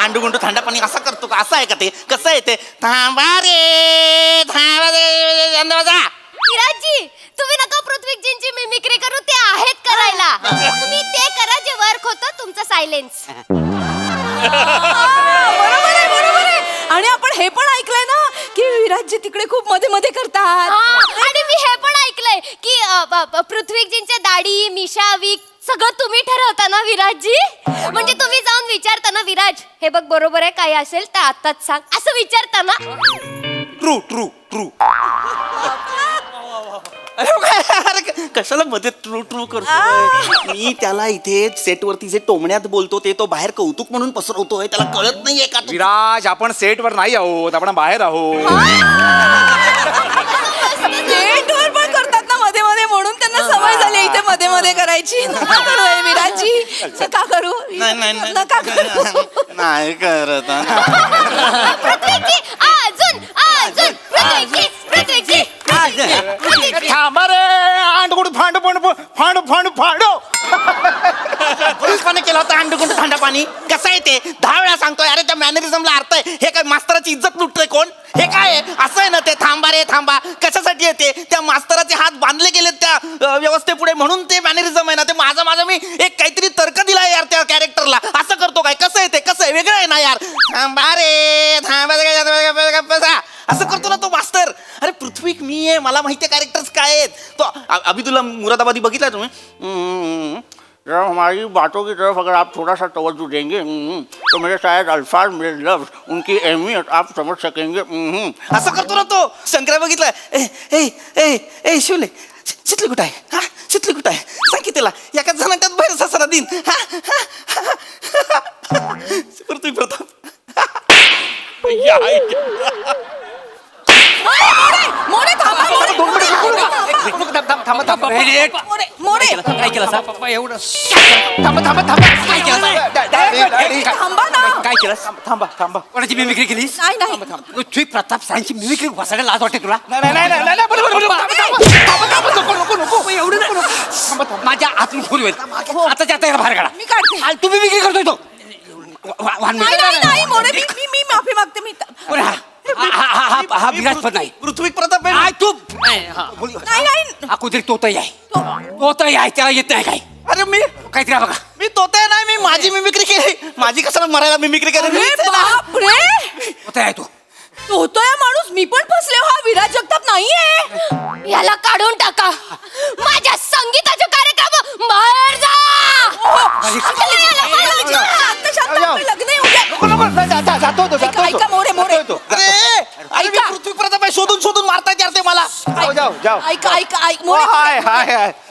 अंडू गुंडू थंड पाणी असं करतो का? असं आहे का ते? कसं आहे ते? थांबा रे थांबा रे. विराजजी तुम्ही नका पृथ्वीजींची मिमिक्री करू, ते आहेत करायला. तुम्ही ते करा जे वर्क होतं तुमचं सायलेन्स. बरोबर आहे बरोबर आहे. आणि आपण हे पण ऐकलंय ना की विराजजी तिकडे खूप मध्ये मध्ये करतात. आणि मी हे पण ऐकलंय की पृथ्वीजींच्या दाढी मिशा वीक सगळं तुम्ही ठरवता ना विराजजी. म्हणजे तुम्ही जाऊन विचारता ना, विराज हे बघ बरोबर आहे, काही असेल तर आताच सांग, असं विचारता ना. True true true. अरे कशाला मध्ये ट्रू ट्रू करतोय? मी त्याला इथे सेटवरती जे टोमण्यात बोलतो ते तो बाहेर कौतुक म्हणून पसरवतोय. त्याला कळत नाहीये का? विराज आपण सेटवर नाही आहोत, आपण बाहेर आहोत. सेटवर पण करतात ना मध्ये मध्ये, म्हणून त्यांना सवय झाली इथे मध्ये मध्ये करायची. नका करू हे विराजजी, नका करू. नका करू. नाही करत. पृथ्वीजी अजून अजून पृथ्वीजी पृथ्वीजी पृथ्वीजी. थांबा रे अंडगुंड फांड फांड फांड फांड फांडो. पुरुषपाने केला होता अंडगुंड थंड पाणी. कसं आहे ते? 10 वेळा सांगतोय. अरे त्या मॅनरिझमला अर्थ आहे. हे काय मास्तराची इज्जत लुटतोय कोण? हे काय आहे? असं आहे ना ते? थांबा रे थांबा कशासाठी येते? त्या मास्तराचे हात बांधले गेलेत त्या व्यवस्थेपुढे, म्हणून ते मॅनरिझम आहे ना ते. माझा मी एक काहीतरी तर्क दिलाय यार त्या कॅरेक्टरला. असं करतो काय? कसं आहे ते? कसं आहे? वेगळं आहे ना यार. थांबा रे थांबा असं करतो ना तो मास्तर. अरे पृथ्वी मी आहे, मला माहिती आहे कॅरेक्टर्स काय आहेत. तो अभिदुल्ला मुरादाबादी बघितलाय तुम्ही? हमारी बातों की तरफ अगर आप थोड़ा सा तवज्जो देंगे तो मेरे शायद अल्फाज मेरे लफ्ज उनकी अहमियत आप समझ सकेंगे. असं करतो ना तो. शंकरा बघितलाय? ए ए ए ए शिवले चितली कुठं आहे? हा चितली कुठं आहे? सांग की त्याला एका जणांच्यात बाहेर सासरा दिन. पृथ्वी प्रताप. मोरे थांबा, मोरे काय केलं सर? थांबा ना. काय केलं? थांबा थांबा. कोणाची मिमिक्री केलीस? नाही नाही पृथ्वी प्रताप सांची मिमिक्री घोसायला लाज वाटते तुला? माझ्या आतून फुल होईल. आता त्याला बाहेर काढा. मी काढते. तुम्ही मिमिक्री करतोय तो. नाही नाही नाही मोरे, मी माफी मागते. मी हा विराज पण नाही. पृथ्वी प्रताप तू नाही नाही. हा कुठे तोताई आहे. तोताई आहे, त्याला येत नाही काय. अरे मी काहीतरी बघा. मी तोते नाही. मी माझी मिमिक्री केली. माझी कशाला मरायला मिमिक्री केली? बापरे, तोताई आहे तो. होतोय माणूस. मी पण फसले. हा विराज जगताप नाहीये. याला काढून टाका. माझ्या संगीताच्या कार्यक्रम बाहेर जा. लग्न येऊ द्या. ऐका मोरे मोरे, अरे मी पृथ्वी प्रताप आहे. शोधून शोधून मारतायत यार ते मला. ऐका ऐका ऐक मोरे,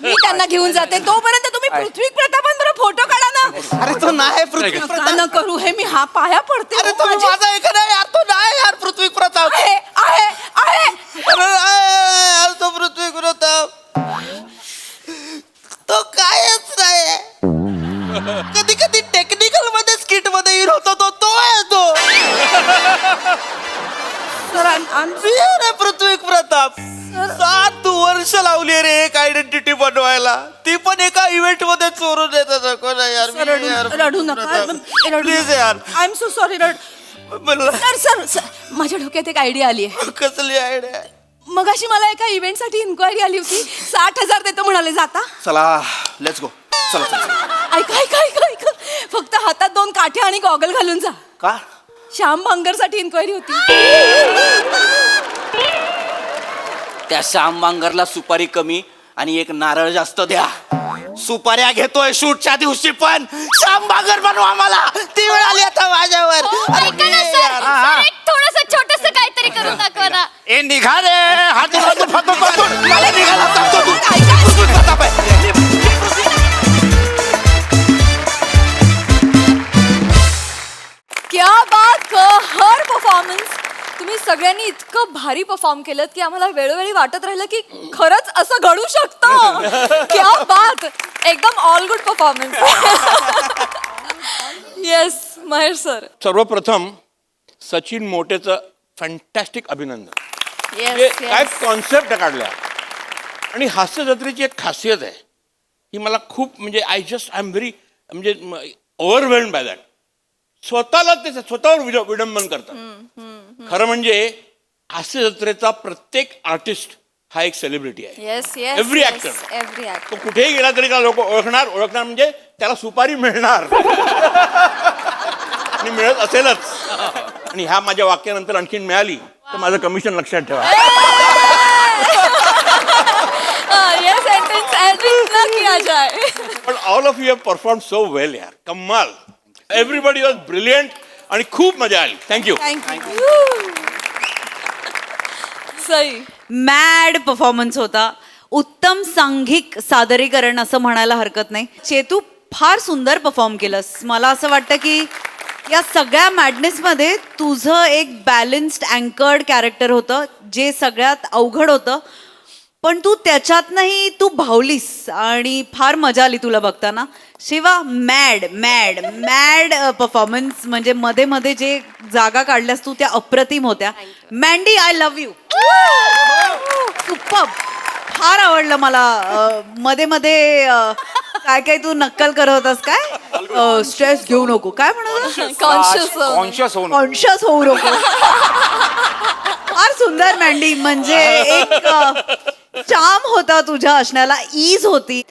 मी त्यांना घेऊन जाते. तोपर्यंत तुम्ही पृथ्वी प्रतापांबरोबर फोटो काढा ना. अरे तो नाही पृथ्वी नका न करू हे. मी हा पाया पडते. अरे तो माझा एक नाही यार. तो नाही यार पृथ्वी प्रताप. आहे आहे आहे. अरे तो पृथ्वी प्रताप तो कायच नाही. कधी कधी टेक्निकल मध्ये स्किट मध्ये हिरो होतो तो आहे तो. अरे पृथ्वी प्रताप 7 वर्ष लावली रे एक आयडेंटिटी बनवायला. ती पण एका इव्हेंट मध्ये चोरून येतात. यार रडू नका. प्लीज यार. I am so sorry. Sir माझ्या डोक्यात एक आयडिया आली आहे. कसली आयडिया? मगाशी मला एका इव्हेंट साठी इन्क्वायरी आली होती. 60,000 देतो म्हणाले. जाता? चला लेट्स गो. चला ऐका ऐका ऐका ऐका. फक्त हातात 2 काठे आणि गॉगल घालून जा. का? श्याम बांगर साठी इन्क्वायरी होती. त्या श्याम बांगरला सुपारी कमी आणि एक नारळ जास्त द्या. सुपाऱ्या घेतोय शूटच्या दिवशी पण श्याम बांगर बनवा मला. ती वेळ आली आता माझ्यावर. ऐका ना सर, एक थोडंसं छोटंसं काहीतरी करून दाखवा ना. ए निघा रे. हात मला निघाला सांगतो तू. पृथ्वी प्रताप आहे. क्या बात. हर परफॉर्मन्स तुम्ही सगळ्यांनी इतकं भारी परफॉर्म केलं की आम्हाला वेळोवेळी वाटत राहिलं की खरंच असं घडू शकतं. क्या बात. एकदम all good performance. Yes Mahesh sir. सर्वप्रथम सचिन मोटेचं फॅन्टॅस्टिक अभिनंदन. येस काय कॉन्सेप्ट काढल्या. आणि हास्य जत्रेची एक खासियत आहे ही मला खूप म्हणजे आय एम व्हेरी म्हणजे ओव्हरवेल्ड बाय दॅट. स्वतःला ते स्वतःवर विडंबन करतात. खरं म्हणजे हास्य जत्रेचा प्रत्येक आर्टिस्ट हा एक सेलिब्रिटी आहे. Yes yes Every actor. Every actor. तो कुठेही गेला तरी का लोक ओळखणार म्हणजे त्याला सुपारी मिळणार आणि मिळत असेलच. आणि ह्या माझ्या वाक्यानंतर आणखीन मिळाली तर माझं कमिशन लक्षात ठेवा. ये सेंटेन्स एडिट किया जाए. पण all of you have perform so well यार. कमाल. एव्हरीबडी वॉज ब्रिलियंट आणि खूप मजा आली. थँक्यू. सई. मॅड परफॉर्मन्स होता. उत्तम सांघिक सादरीकरण असं म्हणायला हरकत नाही. चेतू फार सुंदर परफॉर्म केलंस. मला असं वाटतं की या सगळ्या मॅडनेसमध्ये तुझं एक बॅलन्स्ड अँकर्ड कॅरेक्टर होतं जे सगळ्यात अवघड होतं. पण तू त्याच्यातनंही तू भावलीस आणि फार मजा आली तुला बघताना. Shiva mad mad mad performance. म्हणजे मध्ये मध्ये जे जागा काढल्यास तू त्या अप्रतिम होत्या. Mandy I love you. Superb. फार आवडलं मला. मध्ये मध्ये काय काय तू नक्कल करत होतास काय. स्ट्रेस घेऊ नको काय म्हणत कॉन्शियस होऊन कॉन्शियस होऊ नको. फार सुंदर मँडी. म्हणजे एक चाम होता तुझ्या असण्याला. ईज होती.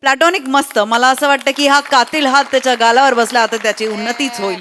प्लॅटॉनिक मस्त. मला असं वाटतं की हा कातील हात त्याच्या गालावर बसला आता त्याची उन्नतीच होईल.